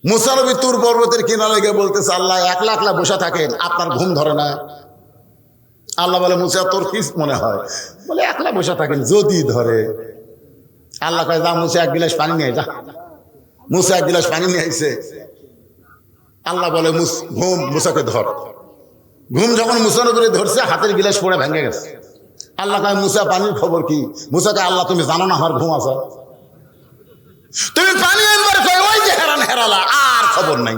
মুসা নবী তুর পর্বতের কিনারে গিয়ে বলতেছে, আল্লাহ একলা একলা বসে থাকেন, আপনার ঘুম ধরে না? আল্লাহ বলে, মুসা তোর কি মনে হয়? বলে, একলা বসে থাকেন, যদি ধরে। আল্লাহ কয়, যা মুসা এক গিলাস পানি নিয়ে যা। মুসা এক গিলাস পানি নিয়ে আইছে। আল্লাহ বলে, ঘুম, মুসাকে ধর। ঘুম যখন মুসা নবীরে ধরছে, হাতের গিলাস পড়ে ভেঙে গেছে। আল্লাহ কয়, মুসা পানির খবর কি? মুসাকে, আল্লাহ তুমি জানো না আমার ঘুম আছে? তুমি পানি একবার কয়, ওই যে হেরান হেরালা, আর খবর নাই।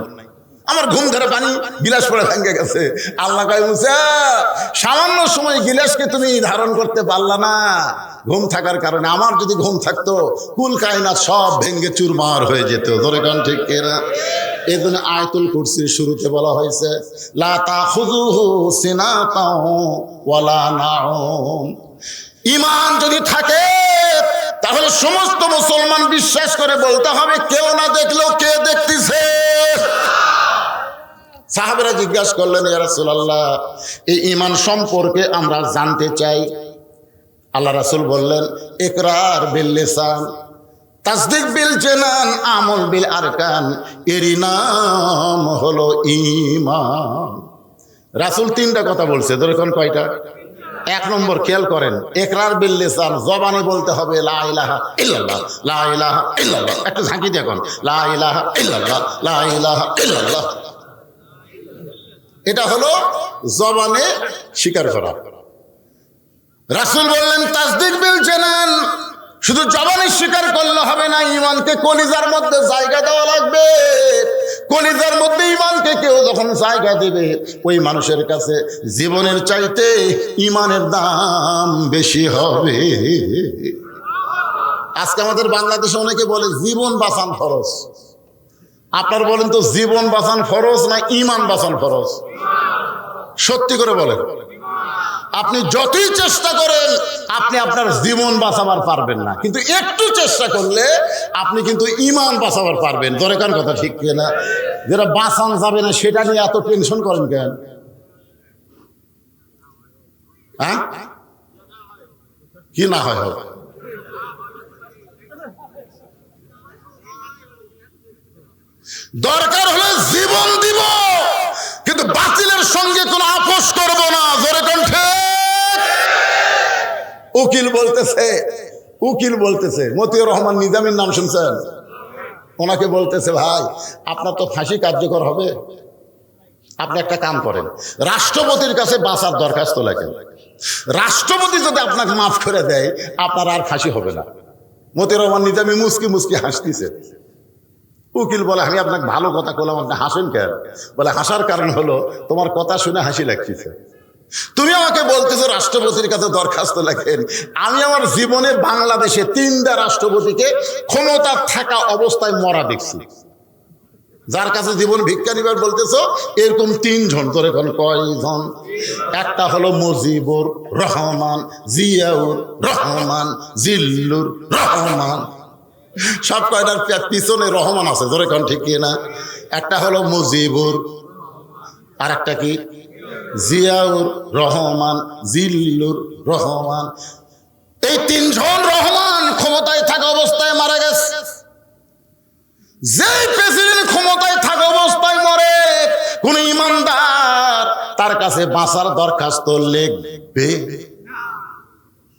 আমার ঘুম ধরে পানি গিলাস পড়ে ভেঙে গেছে। আল্লাহ কয়, মুসা সামান্য সময় গিলাসকে তুমি ধারণ করতে পারলা না ঘুম থাকার কারণে। আমার যদি ঘুম থাকতো, কুল কায়নাত সব ভেঙে চুরমার হয়ে যেত। ধরে কান ঠিক কিনা? এই জন্য আয়াতুল কুরসির শুরুতে বলা হয়েছে, লা তাখুযুহু সিনাতাহু ওয়ালা নাউম। ঈমান যদি থাকে তাহলে সমস্ত মুসলমান বিশ্বাস করে বলতে হবে, কেউ না দেখলেও কে দেখতেছে? সাহাবারা জিজ্ঞাসা করলেন, ইয়া রাসূলুল্লাহ, এই ঈমান সম্পর্কে আমরা জানতে চাই। আল্লাহ রাসূল বললেন, ইকরার বিল লিসান, তাসদিক বিল জানান, আমল বিল আরকান, এরই নাম হলো ঈমান। রাসূল তিনটা কথা বলছে, ধরেন কয়টা? এক নম্বর খেয়াল করেন, ইকরার বিল লিসান, জবানে বলতে হবে লা ইলাহা ইল্লাল্লাহ, লা ইলাহা ইল্লাল্লাহ। একটু ঝাঁকি দেখুন, লা ইলাহা ইল্লাল্লাহ, লা ইলাহা ইল্লাল্লাহ। এটা হলো জবানে স্বীকার করা। রাসূল বললেন, তাসদিক বিল জানান, শুধু জবানে স্বীকার করলে হবে না, ঈমানকে কলিজার মধ্যে জায়গা দেওয়া লাগবে। কলিজার মধ্যে ঈমানকে কেউ যখন জায়গা দেবে, ওই মানুষের কাছে জীবনের চাইতে ঈমানের দাম বেশি হবে। আজকে আমাদের বাংলাদেশে অনেকে বলে জীবন বাঁচান ফরজ। আপনার বলেন তো, জীবন বাঁচান ফরজ না ঈমান বাঁচান ফরজ? সত্যি করে বলেন। আপনি যতই চেষ্টা করেন, আপনি আপনার জীবন বাঁচাবার পারবেন না, কিন্তু একটু চেষ্টা করলে আপনি কিন্তু ঈমান বাঁচাবার পারবেন। দরকার কথা ঠিক কিনা? যেটা বাঁচান যাবে না সেটা নিয়ে এত টেনশন করেন কেন? হ্যাঁ, কি না হয় হবে? দরকার হলে জীবন দিব, কিন্তু বাতিলের সঙ্গে কোনো আপোষ করব না। জোরে কণ্ঠে উকিল বলতেছে, মতিউর রহমান নিজামীর নাম শুনছেন? ওনাকে বলতেছে, ভাই আপনার তো ফাঁসি কার্যকর হবে, আপনি একটা কাম করেন, রাষ্ট্রপতির কাছে বাঁচার দরখাস্ত লেখেন। রাষ্ট্রপতি যদি আপনাকে মাফ করে দেয়, আপনার আর ফাঁসি হবে না। মতিউর রহমান নিজামী মুস্কি মুস্কি হাসতেছে। উকিল বলে, আমি আপনাকে ভালো কথা বললাম, আপনি হাসেন কেন? বলে, হাসার কারণ হলো তোমার কথা শুনে হাসি লাগতেছে। তুমি আমাকে বলতেছো রাষ্ট্রপতির কাছে দরখাস্ত লেখেন, আমি আমার জীবনে বাংলাদেশে 3টা রাষ্ট্রপতিকে ক্ষমতা থাকা অবস্থায় মরা দেখছি। যার কাছে জীবন ভিক্ষা নিবার বলতেছো, এরকম 3 জন। তোর এখন কয়জন? একটা হলো মুজিবুর রহমান, জিয়াউর রহমান, জিল্লুর রহমান। সব কয়টার পিছনে রহমান আছে, ধরে কোন ঠিক না? একটা হলো মুজিবুর, আর একটা কি? জিয়াউর রহমান, জিল্লুর রহমান। এই 3 জন রহমান ক্ষমতায় থাকা অবস্থায় মারা গেছে। যে প্রেসিডেন্ট ক্ষমতায় থাকা অবস্থায় মরে, কোন ইমানদার তার কাছে বাঁচার দরখাস্ত লিখবে?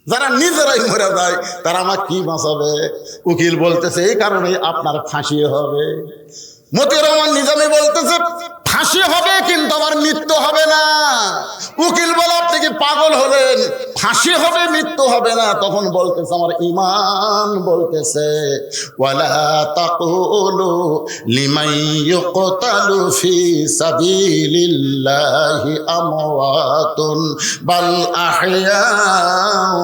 যারা নিজেরাই মরে যায়, তারা আমার কি বাঁচাবে? উকিল বলতেছে, এই কারণে আপনার ফাঁসি হবে। মতিউর রহমান নিজামী বলতেছে, ফাঁসি হবে কিন্তু আমার মৃত্যু হবে না। উকিল বলে, আপনি কি পাগল হলেন? ফাঁসি হবে, মৃত্যু হবে না। তখন বলতেছে, আমার ঈমান বলতেছে, ওয়ালা তাকুলু লিমান ইউকতালু ফি সাবিলিল্লাহি আমওয়াতুন বাল আহইয়াউ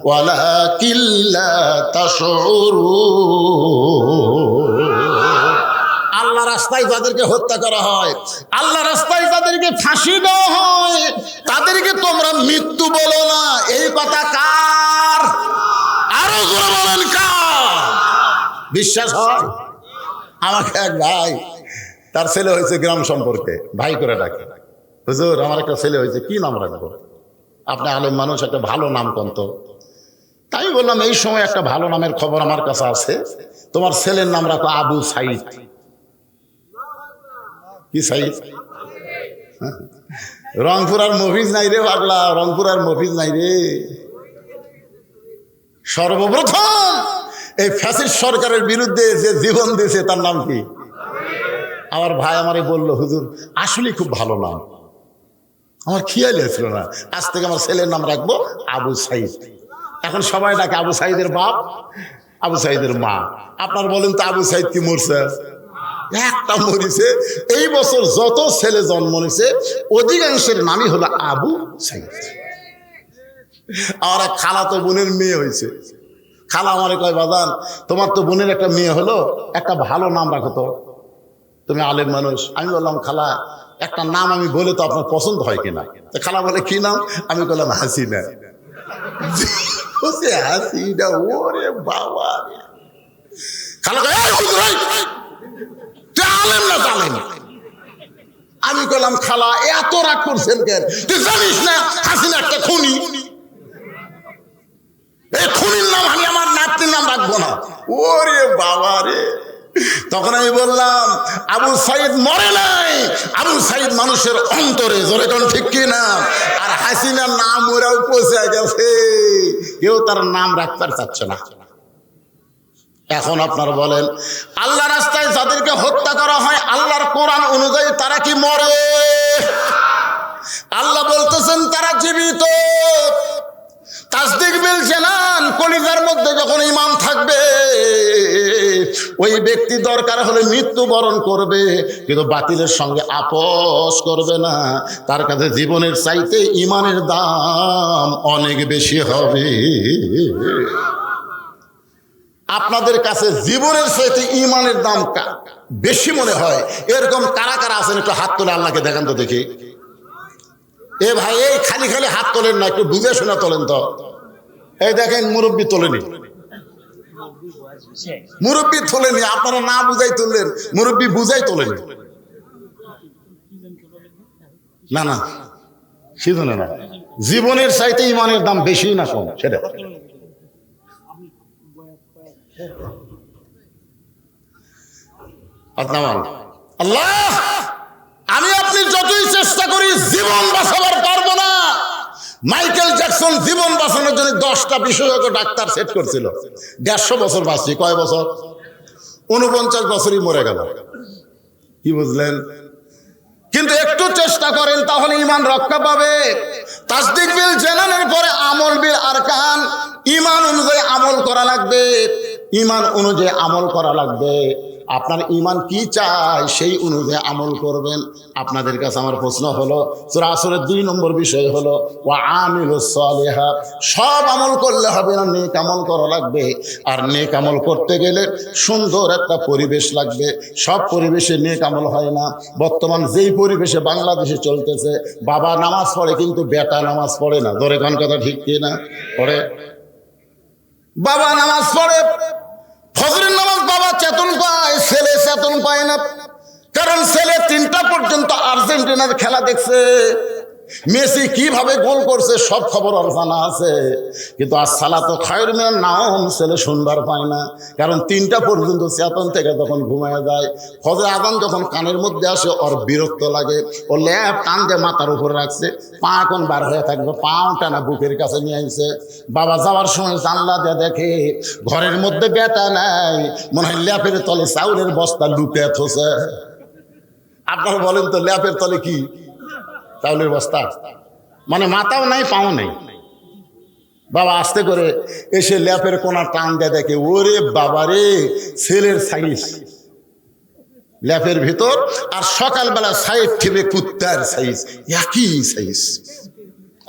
ওয়ালাকিন লা তাশউরুন। আল্লাহ রাস্তায় যাদেরকে হত্যা করা হয়, আল্লাহ রাস্তায় যাদেরকে ফাঁসি দেওয়া হয়, তাদেরকে তোমরা মৃত্যু বলো না। এই কথা কার? আরো জোরে বলেন, কার? বিশ্বাস হয়? আমাকে এক ভাই, তার ছেলে হয়েছে গ্রাম সম্পর্কে, ভাই করে ডাকে, হুজুর আমার একটা ছেলে হয়েছে, কি নাম রাখবো? আপনি আলেম মানুষ, একটা ভালো নাম কোন তো? তাই বললাম, এই সময় একটা ভালো নামের খবর আমার কাছে আছে, তোমার ছেলের নাম রাখো আবু সাইদ। কি সাইদ? রংপুর আর মফিজ নাই রে পাগলা, রংপুর আর মফিজ নাই রে। সর্বপ্রথম এই ফ্যাসিস্ট সরকারের বিরুদ্ধে যে জীবন দিয়েছে তার নাম কি? আমার ভাই আমারে বলল, হুজুর আসলে খুব ভালো নাম, আমার খেয়াল ছিল না, আজ থেকে আমার ছেলের নাম রাখবো আবু সাইদ। এখন সবাই ডাকে আবু সাইদের বাপ, আবু সাইদের মা। আপনার বলেন তো আবু সাইদ কি মরছে? একটা মরিছে। এই বছর যত ছেলে জন্ম নিয়েছে অধিকাংশের নামই হলো আবু সাইদ। আমার এক খালাতো বোনের মেয়ে হয়েছে। খালা আমারে কয়, বাজান তোমার তো বোনের একটা মেয়ে হলো, একটা ভালো নাম রাখো তো, তুমি আলেম মানুষ। আমি বললাম, খালা একটা নাম আমি বলে তো আপনার পছন্দ হয় কিনা? তো খালা বলে, কি নাম? আমি বললাম, হাসিনা। হাসিনা, ওরে বাবা। খালা কয়, তুই আলেম না জানেন? আমি বললাম, খালা এত রাগ করছেন কেন? তুই জানিস না হাসিনা একটা খুনি? এই খুনির নাম আমি আমার নাতির নাম রাখবো না। ওরে বাবা রে। তখন আমি বললাম, আবু সাইদ মরে নাই, আবু সাইদ মানুষের অন্তরে, জোরে কোন ঠিক কিনা? আর হাসিনার নাম ওরাও পৌঁছে গেছে, কেউ তার নাম রাখতে চাচ্ছে না। এখন আপনারা বলেন, আল্লাহ রাস্তায় যাদেরকে হত্যা করা হয় আল্লাহর কোরআন অনুযায়ী তারা কি মরে? আল্লাহ বলতেছেন তারা জীবিত। তাসদিক বিল জানান, কলিজার মধ্যে যখন ঈমান থাকবে ওই ব্যক্তি দরকার হলে মৃত্যুবরণ করবে, কিন্তু বাতিলের সঙ্গে আপোষ করবে না। তার কাছে জীবনের চাইতে ঈমানের দাম অনেক বেশি হবে। আপনাদের কাছে জীবনের চাইতে ঈমানের দাম বেশি মনে হয়, এরকম কারা কারা আছেন? একটু হাত তোলে আল্লাহকে দেখান তো দেখি। এ ভাই, এই খালি খালি হাত তোলেন না, একটু বুঝে শোনা তোলেন তো। এই দেখেন, মুরব্বী তোলেনি, মুরব্বী তোলেনি। আপনারা না বুঝাই তুললেন, মুরব্বী বুঝাই তোলেনি। না না, সেজন্য না, জীবনের চাইতে ঈমানের দাম বেশি না কম সেটা। আল্লাহ, আমি আপনি যতই চেষ্টা করি জীবন বাঁচাবার পারবো না। মাইকেল জ্যাকসন জীবন বাঁচানোর জন্য 10টা বিশেষজ্ঞ ডাক্তার সেট করছিল। 150 বছর বাঁচছি, কয় বছর? 49 বছরই মরে গেল। কি বুঝলেন? কিন্তু একটু চেষ্টা করেন তাহলে ঈমান রক্ষা পাবে। তাসদিক বিল জানানের পরে আমল বিল আরকান, ঈমান অনুযায়ী আমল করা লাগবে, ঈমান অনুযায়ী আমল করা লাগবে। আপনার ঈমান কি চায় সেই অনুযায়ী আমল করবেন। আপনাদের কাছে আমার প্রশ্ন হলো, সূরা আসরের 2 নম্বর বিষয় হলো ওয়া আমিলুস সালিহাত। সব আমল করলে হবে না, নেক আমল করা লাগবে। আর নেক আমল করতে গেলে সুন্দর একটা পরিবেশ লাগবে। সব পরিবেশে নেক আমল হয় না। বর্তমান যেই পরিবেশে বাংলাদেশে চলতেছে, বাবা নামাজ পড়ে কিন্তু বেটা নামাজ পড়ে না। ধরে কোন কথা ঠিক কি না? পড়ে, বাবা নামাজ পড়ে, ফজরের নামাজ বাবা চেতন পায়, ছেলে চেতন পায় না। কারণ ছেলে 3টা পর্যন্ত আর্জেন্টিনার খেলা দেখছে, মেসি কিভাবে গোল করছে সব খবর ওর জানা আছে। কিন্তু আসসালাতু খায়রুম মিনান নাওম ছেলে শুনবার পায় না। কারণ 3টা পর্যন্ত চেতন থেকে যখন ঘুমায় যায়, ফজর আযান যখন কানের মধ্যে আসে ওর বিরক্ত লাগে। ও ল্যাপ টান দিয়ে মাথার উপরে রাখছে, পা কোন বার হয়ে থাকবে, পাও টানা বুকের কাছে নিয়ে আইছে। বাবা যাওয়ার সময় জানলা দিয়ে দেখে ঘরের মধ্যে বেটা নাই, মনে হয় ল্যাপের তলে চাউলের বস্তা লুকিয়ে থোছে। আপনারা বলেন তো, ল্যাপের তলে কি? চাউলের বস্তা। মানে মাথাও নাই, পাও নাই। বাবা আস্তে করে এসে ল্যাপের কোনা টান দিয়ে দেখে, ওরে বাবারে, ছেলের সাইজ ল্যাপের ভিতর, আর সকালবেলা সাইড ঠেবে কুত্তার সাইজ, একই সাইজ।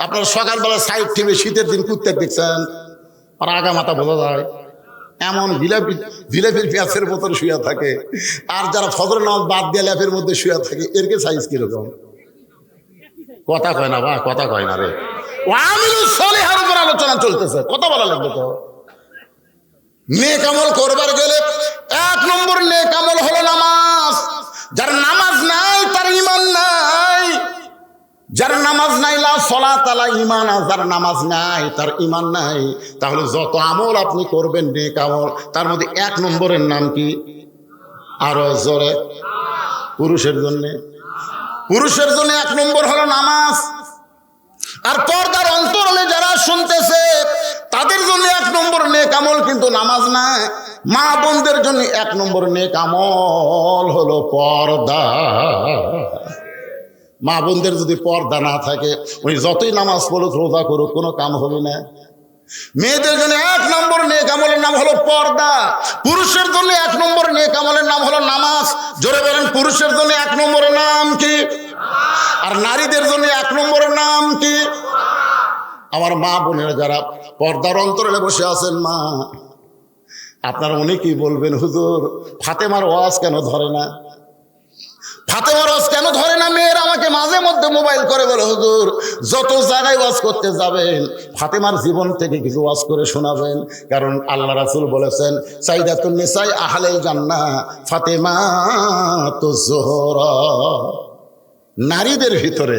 আপনারা সকালবেলা সাইড ঠেবে শীতের দিন কুত্তা দেখছেন, আর আগা মাথা বোঝা যায়। এমন জিলাপির পেঁয়াজের মতন শুয়ে থাকে। আর যারা ফজর নামাজ বাদ দিয়ে ল্যাপের মধ্যে শুয়ে থাকে, এরকে সাইজ কিরকম? কথা কয় না বা, কথা কয় না রে। আমিলুস সালিহার উপর আলোচনা চলতেছে, কথা বলা লাগবে তো। নেক আমল করবার গেলে 1 নম্বর নেক আমল হলো নামাজ। যার নামাজ নাই তার ঈমান নাই। যার নামাজ নাই, লা সালাত লা ঈমান, যার নামাজ নাই তার ঈমান নাই। তাহলে যত আমল আপনি করবেন নেক আমল, তার মধ্যে 1 নম্বরের নাম কি? আরো জোরে, পুরুষের জন্যে পুরুষের জন্য 1 নম্বর হলো নামাজ। আর পর্দার অন্তরালে যারা শুনতেছে তাদের জন্য 1 নম্বর নেক আমল কিন্তু নামাজ না। মা বোনদের জন্য 1 নম্বর নেক আমল হলো পর্দা। মা বোনদের যদি পর্দা না থাকে ওই যতই নামাজ পড়ুক রোজা করুক কোনো কাম হবে না। মেয়েদের জন্য 1 নম্বর নেক আমলের নাম হলো পর্দা। পুরুষের জন্য 1 নম্বর নেক আমলের নাম হলো নামাজ। জোরে বলেন, পুরুষের জন্য 1 নম্বরের নাম কি? আর নারীদের জন্য 1 নম্বরের নাম কি? আমার মা বোনেরা যারা পর্দার অন্তরালে বসে আছেন, মা আপনারা অনেকেই বলবেন, হুজুর ফাতেমার ওয়াজ কেন ধরে না? ফাতেমার ওয়াজ কেন ধরে না? মেয়েরা আমাকে মাঝে মধ্যে মোবাইল করে বলে, হুজুর যত জায়গায় ওয়াজ করতে যাবেন ফাতেমার জীবন থেকে কিছু ওয়াজ করে শোনাবেন। কারণ আল্লাহ রাসূল বলেছেন, সাইয়্যিদাতুন নিসাই আহলিল জান্নাহ ফাতেমাতুজ জোহরা। নারীদের ভিতরে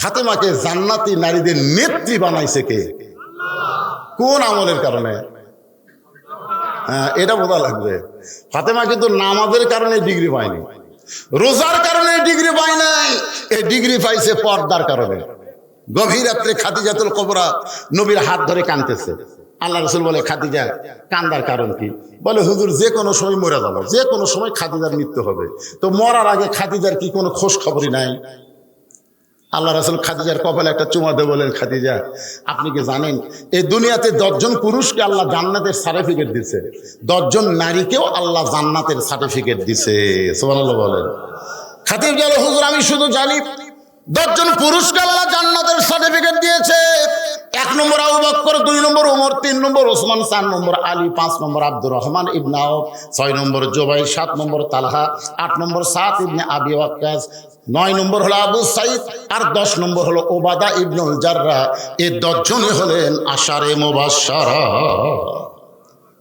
ফাতেমাকে জান্নাতি নারীদের নেত্রী বানাইছে কে? কোন আমলের কারণে? এটা বোঝা লাগবে। ফাতেমা কিন্তু নামাজের কারণে ডিগ্রি পায়নি, রোজার কারণে ডিগ্রি পায় নাই, এই ডিগ্রি পাইছে পর্দার কারণে। গভীর রাত্রে খাদিজাতুল কুবরা নবীর হাত ধরে কাঁদতেছে। আল্লাহ রাসূল বলে, খাদিজা কান্দার কারণ কি? বলে, হুজুর যে কোনো সময় মরে যাবো, যে কোনো সময় খাদিজার মৃত্যু হবে। তো মরার আগে খাদিজার কি কোনো খোঁজ খবরই নাই? আল্লাহ রাসূল খাদিজার কপালে একটা চুমা দিয়ে বলেন, খাদিজা আপনি কি জানেন এই দুনিয়াতে 10 জন পুরুষকে আল্লাহ জান্নাতের সার্টিফিকেট দিছে, 10 জন নারীকেও আল্লাহ জান্নাতের সার্টিফিকেট দিছে। সুবহানাল্লাহ বলেন। খাদিজা বলে, হুজুর আমি শুধু জানি 10 জন পুরুষকে আল্লাহ জান্নাতের সার্টিফিকেট দিয়েছে। 1 নম্বর আবু বকর, 2 নম্বর ওমর, 3 নম্বর ওসমান, 4 নম্বর আলী, 5 নম্বর আব্দুর রহমান ইবনে আওফ, 6 নম্বর জুবাইর, 7 নম্বর তালহা, 8 নম্বর সাদ ইবনে আবি ওয়াক্কাস, 9 নম্বর হলো আবু সাইদ, আর 10 নম্বর হলো ওবাদা ইবনুল জাররাহ। এই 10 জনই হলেন আশারে মুবাশশারা।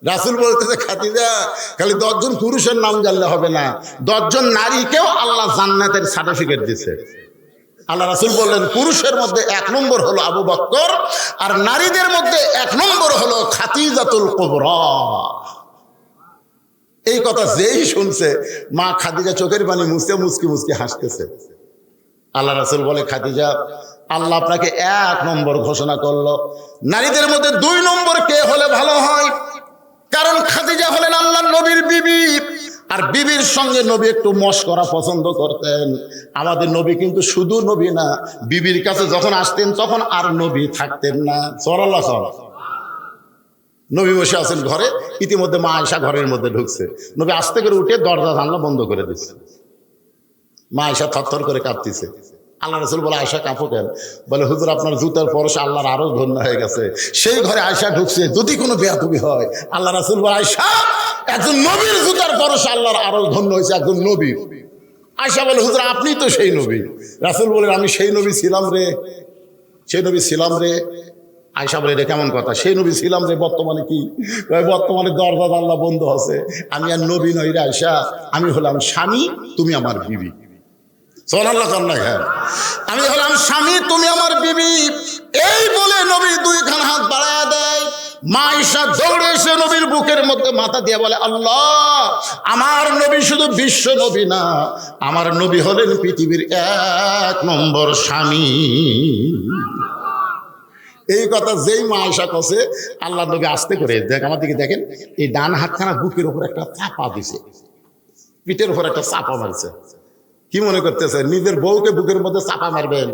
রাসূল বলতেছে, খাদিজা খালি 10 জন পুরুষের নাম জানলে হবে না, 10 জন নারীকেও আল্লাহ জান্নাতের সার্টিফিকেট দিয়েছে। আল্লাহ রাসূল বললেন, পুরুষের মধ্যে 1 নম্বর হলো আবু বকর, আর নারীদের মধ্যে 1 নম্বর হলো খাদিজাতুল কুবরা। এই কথা যেই শুনছে মা খাদিজা চোখের পানি মুছতে মুচকি মুচকি হাসতেছে। আল্লাহ রাসূল বলে, খাদিজা আল্লাহ আপনাকে 1 নম্বর ঘোষণা করলো, নারীদের মধ্যে 2 নম্বর কে হলে ভালো হয়? কারণ খাদিজা হলেন আল্লাহর নবীর বিবি, আর বিবির সঙ্গে নবী একটু মশকরা পছন্দ করতেন। আমাদের নবী কিন্তু শুধু নবী না, বিবির কাছে যখন আসতেন তখন আর নবী থাকতেন না। সাল্লাল্লাহু আলাইহি ওয়াসাল্লাম। নবী বসে আছেন ঘরে, ইতিমধ্যে মা আয়েশা ঘরের মধ্যে ঢুকছে। নবী আস্তে করে উঠে দরজা জানলা বন্ধ করে দিচ্ছে। মা আয়েশা থরথর করে কাঁপতেছে। আল্লাহ রাসূল বলে, আয়েশা কাঁপো কেন? বলে, হুজুর আপনার জুতার পরশে আল্লাহর আরো ধন্য হয়ে গেছে। সেই ঘরে আয়েশা ঢুকছে, যদি কোনো বেয়াদবি হয় আল্লাহ রাসূল বলে, আয়েশা একজন নবীর জুতার পরশে আল্লাহর আরো ধন্য হয়েছে, একজন নবী। আয়েশা বলে, হুজুর আপনি তো সেই নবী। রাসূল বলেন, আমি সেই নবী ছিলাম রে, সেই নবী ছিলাম রে। আয়েশা বলে, এটা কেমন কথা? সেই নবী ছিলাম রে, বর্তমানে কি? বর্তমানে দরজা জানলা বন্ধ আছে। আমি আর নবী নই রে আয়েশা, আমি হলাম স্বামী, তুমি আমার বিবি। সুবহানাল্লাহ। আমি হলাম স্বামী, তুমি আমার বিবি। এই বলে নবী 2 খান হাত বাড়ায়া দেয়। মা আয়েশা দৌড়ে এসে নবীর বুকের মধ্যে মাথা দিয়ে বলে, আল্লাহ আমার নবী শুধু বিশ্ব নবী না, আমার নবী হলেন পৃথিবীর 1 নম্বর স্বামী। এই কথা যেই মা আয়েশা কছে, আল্লাহ নবী আস্তে করে দেখ আমার দিকে দেখেন, এই ডান হাতখানা বুকের উপর একটা চাপা দিছে, পিঠের উপর একটা চাপা মারছে। কি মনে করতেছে নিজের বউকে বুকের মধ্যে চাপা মারবেন?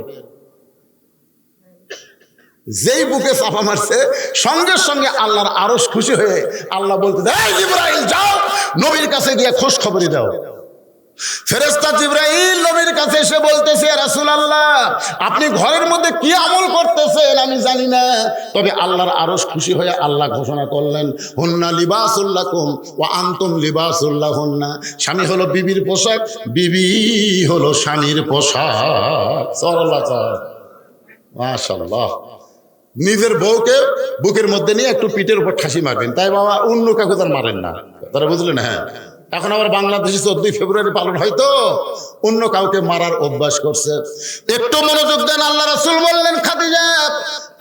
যেই বুকে চাপা মারছে সঙ্গে সঙ্গে আল্লাহর আরশ খুশি হয়ে আল্লাহ বলতে, এই জিবরাইল যাও নবীর কাছে গিয়ে খোঁজ খবরই দাও। ফেরেশতা জিবরাইল নবীর কাছে এসে বলতেছে, রাসূলুল্লাহ আপনি ঘরের মধ্যে কি আমল করতেছেন আমি জানি না, তবে আল্লাহর আরশ খুশি হয়ে আল্লাহ ঘোষণা করলেন, হুন্না লিবাসুল লাকুম ওয়া আনতুম লিবাসুল লাহুন্না। স্বামী হলো বিবির পোশাক, বিবি হলো স্বামীর পোশাক। সাল্লাল্লাহু মাশাআল্লাহ। নিজের বউকে বুকের মধ্যে নিয়ে একটু পিঠের উপর ঠাসি মারবেন, তাই বাবা অন্য কাউকে তার মারেন না। তারা বুঝলেন? হ্যাঁ, এখন আবার বাংলাদেশে 14 ফেব্রুয়ারি পালন হয়তো অন্য কাউকে মারার অভ্যাস করছে। একটু মনোযোগ দেন। আল্লাহ রাসূল বললেন, খাদিজা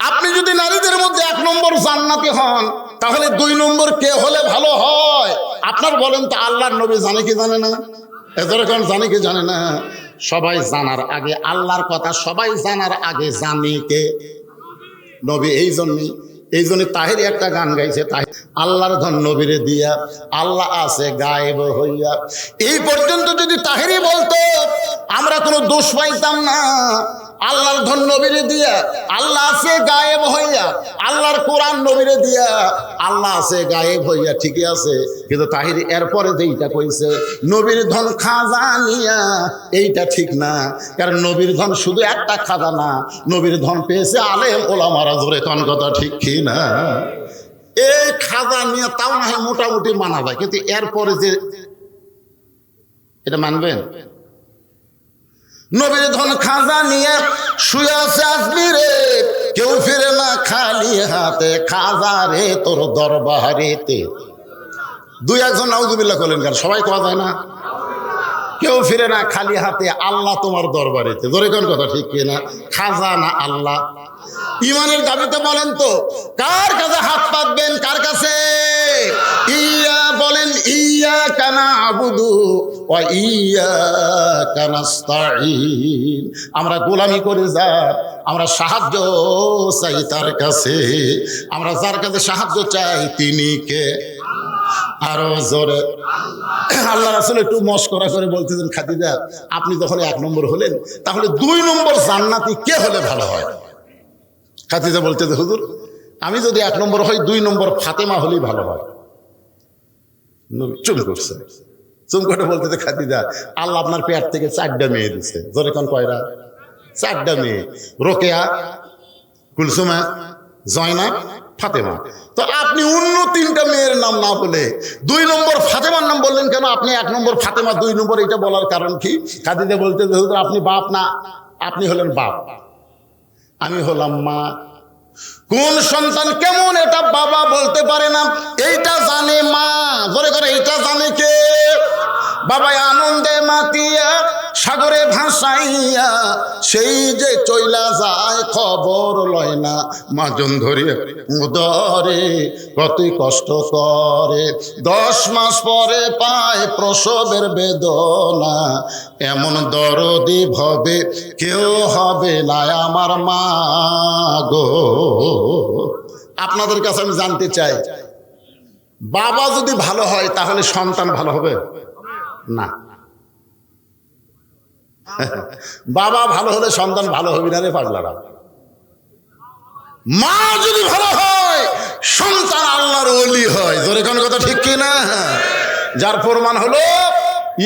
আপনি যদি নারীদের মধ্যে 1 নম্বর জান্নাতি হন, তাহলে 2 নম্বর কে হলে ভালো হয়? আপনার বলেন তো, আল্লাহর নবী জানে কি জানে না? এদের এখন জানে কি জানে না? সবাই জানার আগে আল্লাহর কথা সবাই জানার আগে জানি কে? নবী। এই জন্য তাহেরি একটা গান গাইছে, আল্লাহর ধন নবীরে দিয়া, আল্লাহ আছে গায়েব হইয়া। এই পর্যন্ত যদি তাহেরি বলতো আমরা কোনো দোষ পাইতাম না। আল্লাহর ধন নবীরে দিয়া, আল্লাহ আছে গায়েব হইয়া, আল্লাহর কোরআন নবীরে দিয়া, আল্লাহ আছে গায়েব হইয়া, ঠিকই আছে। কিন্তু তাহিরি এরপরে যেইটা কইছে নবীর ধন খাজানিয়া, এইটা ঠিক না। কারণ নবীর ধন শুধু একটা খাজানা, নবীর ধন পেয়েছে আলেম ওলামারা, জোরে কোন কথা ঠিক কি না? এই খাজা নিয়ে তাও না হয় মোটামুটি মানা যায়, কিন্তু এরপরে যে এটা মানবেন? নবীর ধন খাজা নিয়ে শুয়ে আছে আজমিরে, কেউ ফিরে না খালি হাতে, খাজা রে তোর দরবারেতে। দুই একজন নাউজুবিল্লাহ করলেন, কারণ সবাই কোয়া যায় না। কেউ ফিরে না খালি হাতে, আল্লাহ তোমার দরবারেতে। ধরে কোন কথা ঠিক কিনা? খাজা না আল্লাহ। ইমানের দাবিতে বলেন তো কার কাছে হাত পাতবেন? কার কাছে? ইয়া বলেন, ইয়া কানা আবুদু ওয়া ইয়া কানাস্তাইন। আমরা গোলামি করে যার, আমরা সাহায্য চাই তার কাছে। আমরা যার কাছে সাহায্য চাই তিনি কে? আরো জোরে। আল্লাহ রাসূল একটু মশকরা করে বলতেছেন, খাদিজা আপনি যখন 1 নম্বর হলেন, তাহলে 2 নম্বর জান্নাতি কে হলে ভালো হয়? খাদিজা বলতেছে, হুজুর আমি যদি 1 নম্বর হই, 2 নম্বর ফাতেমা হলেই ভালো হয়। চুপ করছে। চুপ করে বলতেছে, খাদিজা আল্লাহ আপনার পেট থেকে 4টা মেয়ে দিচ্ছে। জোরে কোন কয়টা? 4টা মেয়ে, রোকেয়া, কুলসুমা, জয়নাব, ফাতেমা। তো আপনি অন্য 3টা মেয়ের নাম না বলে 2 নম্বর ফাতেমার নাম বললেন কেন? আপনি 1 নম্বর ফাতেমা, 2 নম্বর, এটা বলার কারণ কি? খাদিজা বলতে, হুজুর আপনি বাপ না, আপনি হলেন বাপ, আমি হলাম মা। কোন সন্তান কেমন এটা বাবা বলতে পারে না, এইটা জানে মা। ধরে করে এইটা জানে কে? বাবা আনন্দে মাতিয়া সাগরে ভাসাইয়া, সেই যে চইলা যায় খবর লয় না, মাজন ধরে উদরে কতই কষ্ট করে, 10 মাস পরে পায় প্রসবের বেদনা, এমন দরদি ভবে কেউ হবে না আমার মা গো। আপনাদের কাছে আমি জানতে চাই, বাবা যদি ভালো হয় তাহলে সন্তান ভালো হবে না? বাবা ভালো হলে সন্তান ভালো হবে না রে পাগলারা। মা যদি ভালো হয় সন্তান আল্লাহর ওলি হয়। জোরে কোন কথা ঠিক কি না? যার প্রমাণ হলো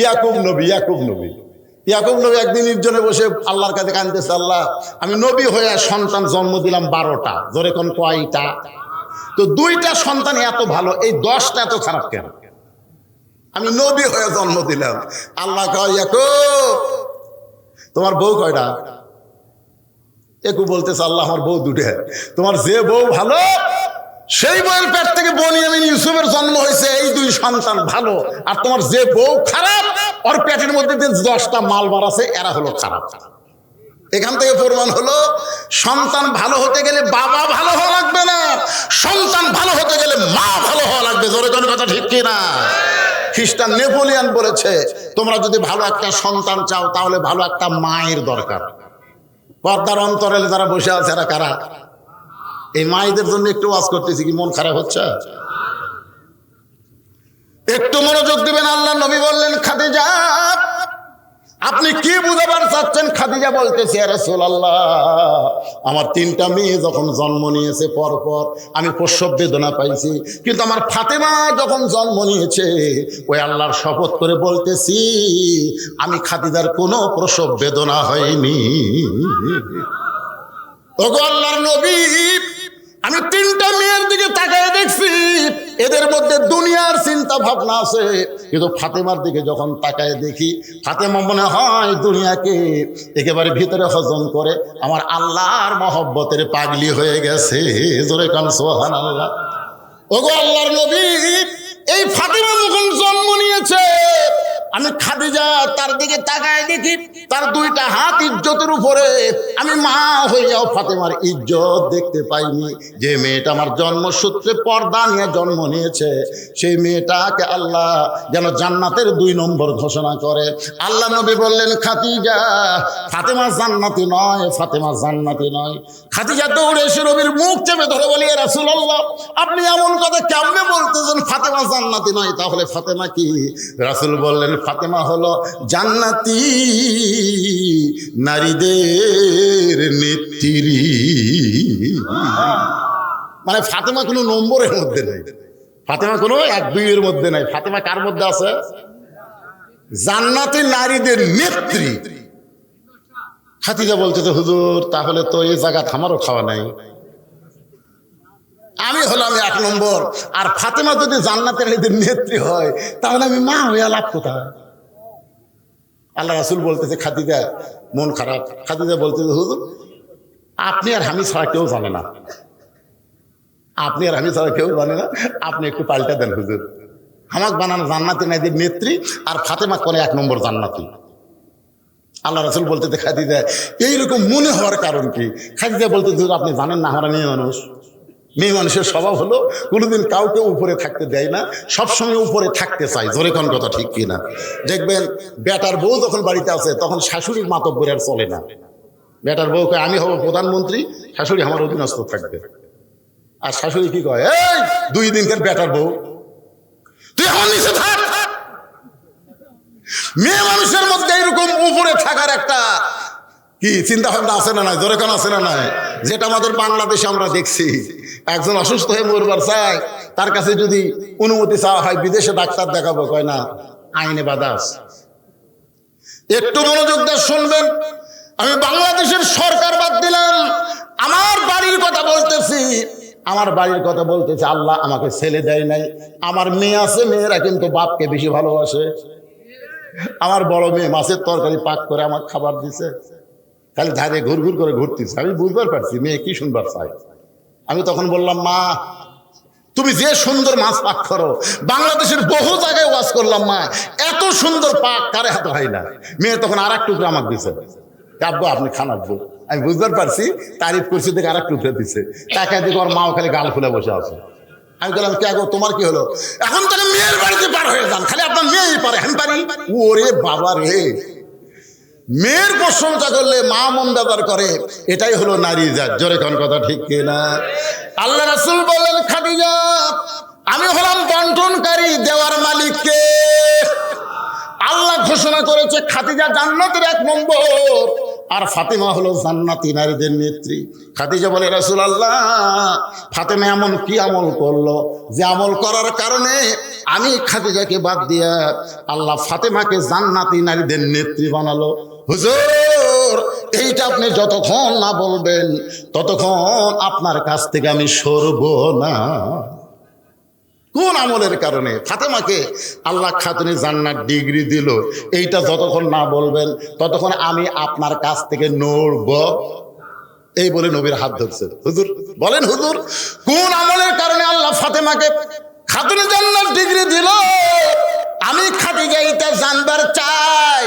ইয়াকুব নবী। ইয়াকুব নবী একদিন নির্জনে বসে আল্লাহর কাছে কাঁদতেছে, আল্লাহ আমি নবী হয়ে সন্তান জন্ম দিলাম 12টা। জোরে কোন কয়টা? তো 2টা সন্তান এত ভালো, এই 10টা এত খারাপ কেন? আমি নবী হয়ে জন্ম দিলাম। আল্লাহ কয়, ইয়াকুব তোমার বউ কয়টা? একু বলতেছে, আল্লাহ আমার বউ 2টা। তোমার যে বউ ভালো সেই বউয়ের পেট থেকে বনিয়ামিন ইউসুফের জন্ম হয়েছে, এই 2 সন্তান ভালো। আর তোমার যে বউ খারাপ, ওর পেটের মধ্যে 10টা মালবার আছে, এরা হলো খারাপ। এখান থেকে প্রমাণ হলো সন্তান ভালো হতে গেলে বাবা ভালো হওয়া লাগবে না, সন্তান ভালো হতে গেলে মা ভালো হওয়া লাগবে। জোরে কোন কথা ঠিক কি না? খ্রিস্টান নেপোলিয়ান বলেছে, তোমরা যদি ভালো একটা সন্তান চাও তাহলে ভালো একটা মায়ের দরকার। পর্দার অন্তরালে যারা বসে আছে এরা কারা? এই মায়েদের জন্য একটু ওয়াজ করতেছি, কি মন খারাপ হচ্ছে? একটু মনোযোগ দিবেন। আল্লাহ নবী বললেন, খাদিজা আপনি কি বুঝাবার চাচ্ছেন? খাদিজা বলতেছে, ইয়া রাসূলুল্লাহ আমার 3টা মেয়ে যখন জন্ম নিয়েছে পরপর আমি প্রসব বেদনা পাইছি, কিন্তু আমার ফাতেমা যখন জন্ম নিয়েছে, ওই আল্লাহর শপথ করে বলতেছি আমি খাদিজার কোনো প্রসব বেদনা হয়নি। ওগো আল্লাহর নবী, আমি 3টা মেয়ের দিকে তাকায় দেখছি, এদের মধ্যে দুনিয়ার চিন্তা ভাবনা আছে, কিন্তু ফাতেমার দিকে যখন তাকায় দেখি, ফাতেমা মনে হয় দুনিয়াকে একেবারে ভিতরে হজম করে আমার আল্লাহর মহব্বতের পাগলি হয়ে গেছে। জোরে কান সুবহানাল্লাহ। ওগো আল্লাহর নবী, এই ফাতেমা যখন জন্ম নিয়েছে, আমি খাদিজা তার দিকে তাকায় দেখি তার দুইটা হাত ইজ্জতের উপরে। আমি মা হইয়াও ফাতেমার ইজ্জত দেখতে পাইনি। যে মেয়েটা আমার জন্মসূত্রে পর্দা নিয়ে জন্ম নিয়েছে, সেই মেয়েটাকে আল্লাহ যেন জান্নাতের 2 নম্বর ঘোষণা করে। আল্লাহ নবী বললেন, খাদিজা, ফাতেমা জান্নাতি নয়, ফাতেমা জান্নাতি নয়। খাদিজা দৌড়ে এসে নবীর মুখ চেপে ধরে বলি, ইয়া রাসূলুল্লাহ, আপনি এমন কথা কেমনে বলতেছেন? ফাতেমা জান্নাতি নয়, তাহলে ফাতেমা কি? রাসূল বললেন, ফাতেমা হলো জান্নাতি নারীদের নেত্রী। মানে ফাতেমা কোনো নম্বরের মধ্যে নেই, ফাতেমা কোনো 1-2 এর মধ্যে নাই। ফাতেমা কার মধ্যে আছে? জান্নাতি নারীদের নেত্রী। খাদিজা বলতেছে, হুজুর, তাহলে তো এই জায়গা থামারও খাওয়া নাই। আমি হলাম 1 নম্বর, আর ফাতেমা যদি জান্নাতের নারীদের নেত্রী হয়, তাহলে আমি মা হইয়া লাভ কোথায়? আল্লাহ রাসূল বলতেছে, খাদিজা মন খারাপ। খাদিজা বলতেছে, হুজুর, আপনি আর আমি ছাড়া কেউ জানে না, আপনি আর আমি ছাড়া কেউ জানে না, আপনি একটু পাল্টা দেন হুজুর। আমাকে বানানো জান্নাতি নারীদের নেত্রী, আর ফাতেমা করে 1 নম্বর জান্নাতি। আল্লাহ রাসূল বলতেছে, খাদিজা এইরকম মনে হওয়ার কারণ কি? খাদিজা বলতে, হুজুর, আপনি জানেন না, আমরা মেয়ে মানুষ, মেয়ে মানুষের স্বভাব হলো কোনোদিন কাউকে উপরে থাকতে দেয় না, সবসময় উপরে থাকতে চাই। জোরে কোন কথা ঠিক কিনা? দেখবেন বেটার বউ যখন বাড়িতে আছে, তখন শাশুড়ির মাতব্বর আর চলে না। বেটার বউ কয়, আমি হব প্রধানমন্ত্রী, শাশুড়ি আমার অধীনস্থ থাকবে। আর শাশুড়ি কি কয়, এই 2 দিনকার বেটার বউ, তুই আমার নিচে থাক। মেয়ে মানুষের মধ্যে এরকম উপরে থাকার একটা কি চিন্তা ভাবনা আছে না নাই? জোরে কোন আছে না নাই? যেটা আমাদের বাংলাদেশে আমরা দেখছি, একজন অসুস্থ হয়ে মরবার চায়, তার কাছে যদি অনুমতি চাওয়া হয়, বিদেশে ডাক্তার দেখাবো, কয় না, আইনে বাধা আছে। একটু মনোযোগ দিয়ে শুনবেন, আমি বাংলাদেশের সরকার বাদ দিলাম, আমার বাড়ির কথা বলতেছি, আমার বাড়ির কথা বলতেছি। আল্লাহ আমাকে ছেলে দেয় নাই, আমার মেয়ে আছে, মেয়েরা কিন্তু বাপকে বেশি ভালোবাসে। আমার বড় মেয়ে মাছের তরকারি পাক করে আমার খাবার দিছে, খালি ধারে ঘুরঘুর করে ঘুরতেছে। আমি বুঝবার পারছি মেয়ে কি শুনবার চাই। আমি তখন বললাম, মা, তুমি যে সুন্দর মাছ পাক করো, বাংলাদেশের বহু জায়গায় ওয়াজ করলাম, মা, এত সুন্দর পাক কারে হাতে হয় না। মেয়ে তখন আর 1 টুকরা আমাকে দিছে, আব্বু আপনি খান আব্বু। আমি বুঝবার পারছি তারিফ করছি, দেখে আর 1 টুকরা দিছে। টাকায় দেখে ওর মাও খালি গাল ফুলে বসে আছে। আমি বললাম, কে গো, তোমার কি হলো? এখন তাহলে মেয়ের বাড়িতে পার হয়ে যান, খালি আপনার মেয়েই পারে, আমি পারি? ওরে বাবা রে, মেয়ের প্রশংসা করলে মা মন্দাদার করে, এটাই হলো নারী জাত। জোরে কোন কথা ঠিক কিনা? আল্লাহ রাসূল বললেন, খাদিজা, আমি হলাম বন্টনকারী, দেওয়ার মালিককে। আল্লাহ ঘোষণা করেছে খাদিজা জান্নাতের 1 নম্বর, আর ফাতেমা হলো জান্নাতি নারীদের নেত্রী। খাদিজা বলে, রাসূলুল্লাহ, ফাতেমা এমন কি আমল করলো যে আমল করার কারণে আমি খাদিজাকে বাদ দিয়া আল্লাহ ফাতেমাকে জান্নাতি নারীদের নেত্রী বানালো? হুজুর, এইটা আপনি যতক্ষণ না বলবেন, ততক্ষণ আপনার কাছ থেকে আমি সরব না। কোন আমলের কারণে ফাতেমাকে আল্লাহ খাতুনে জান্নাত ডিগ্রি দিল, এইটা যতক্ষণ না বলবেন, ততক্ষণ আমি আপনার কাছ থেকে নড়ব। এই বলে নবীর হাত ধরছে। হুজুর বলেন, হুজুর, কোন আমলের কারণে আল্লাহ ফাতেমাকে খাতুনে জান্নাত ডিগ্রি দিল? আমি খাদিজা এটা জানবার চাই।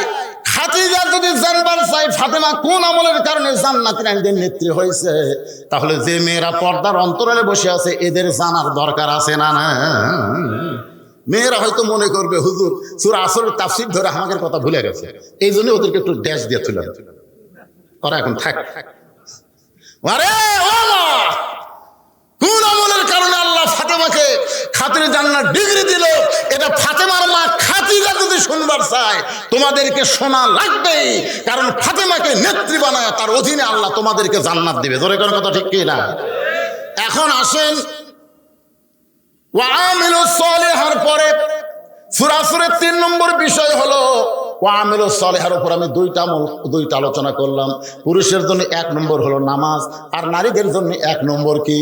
খাদিজা যদি জানবার চাই ফাতেমা কোন আমলের কারণে জান্নাতি নারীদের নেত্রী হয়েছে, তাহলে যে মেয়েরা পর্দার অন্তরালে বসে আছে, এদের জানার দরকার আছে না? না, মেয়েরা হয়তো মনে করবে, হুজুর সূরা আসরের তাফসীর ধরে আমাদের কথা ভুলে গেছে, এই জন্য ওদেরকে একটু ড্যাশ দিয়ে তুললাম, ওরা এখন থাক। আরে ও মা, কোন আমলের কারণে আল্লাহ ফাতেমাকে খাতুনে জান্নাত ডিগ্রি দিল, এটা ফাতেমার মা খাদিজা যদি শুনবার চায়, তোমাদেরকে শোনা লাগবেই। কারণ ফাতেমাকে নেত্রী বানায় তার অধীনে আল্লাহ তোমাদেরকে জান্নাত দিবে। জোরে কোন কথা ঠিক কি না? এখন আসেন, ওয়া আমিলুস সালিহার পরে সূরা আসরের 3 নম্বর বিষয় হলো ওয়া আমিলুস সালিহার উপর আমি দুইটা আলোচনা করলাম। পুরুষের জন্য 1 নম্বর হলো নামাজ, আর নারীদের জন্য 1 নম্বর কি?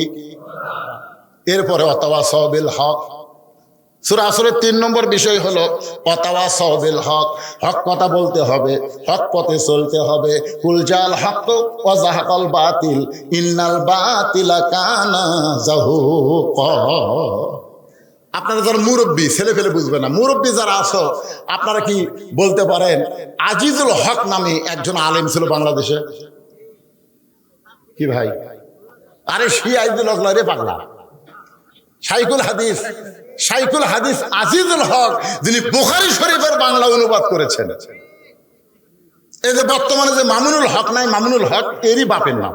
এরপরে ওয়াতাওয়াসাউ বিল হক। সূরা আসরের 3 নম্বর বিষয় হলো ওয়াতাওয়াসাউ বিল হক, হক কথা বলতে হবে, হক পথে চলতে হবে। কুল জাল হক ওয়া যাহাকাল বাতিল ইন্নাল বাতিলা কানা যাহুকা। আপনারা যারা মুরব্বী, ছেলে ফেলে বুঝবে না, মুরব্বী যারা আছো আপনারা কি বলতে পারেন আজিজুল হক নামে একজন আলেম ছিল বাংলাদেশে? কি ভাই? আরে সেই আজিজুল হক রে পাগলা, শাইখুল হাদিস আজিজুল হক, যিনি বুখারী শরীফের বাংলা অনুবাদ করেছেন। এই যে বর্তমানে যে মামুনুল হক নাই, মামুনুল হক এরই বাপের নাম।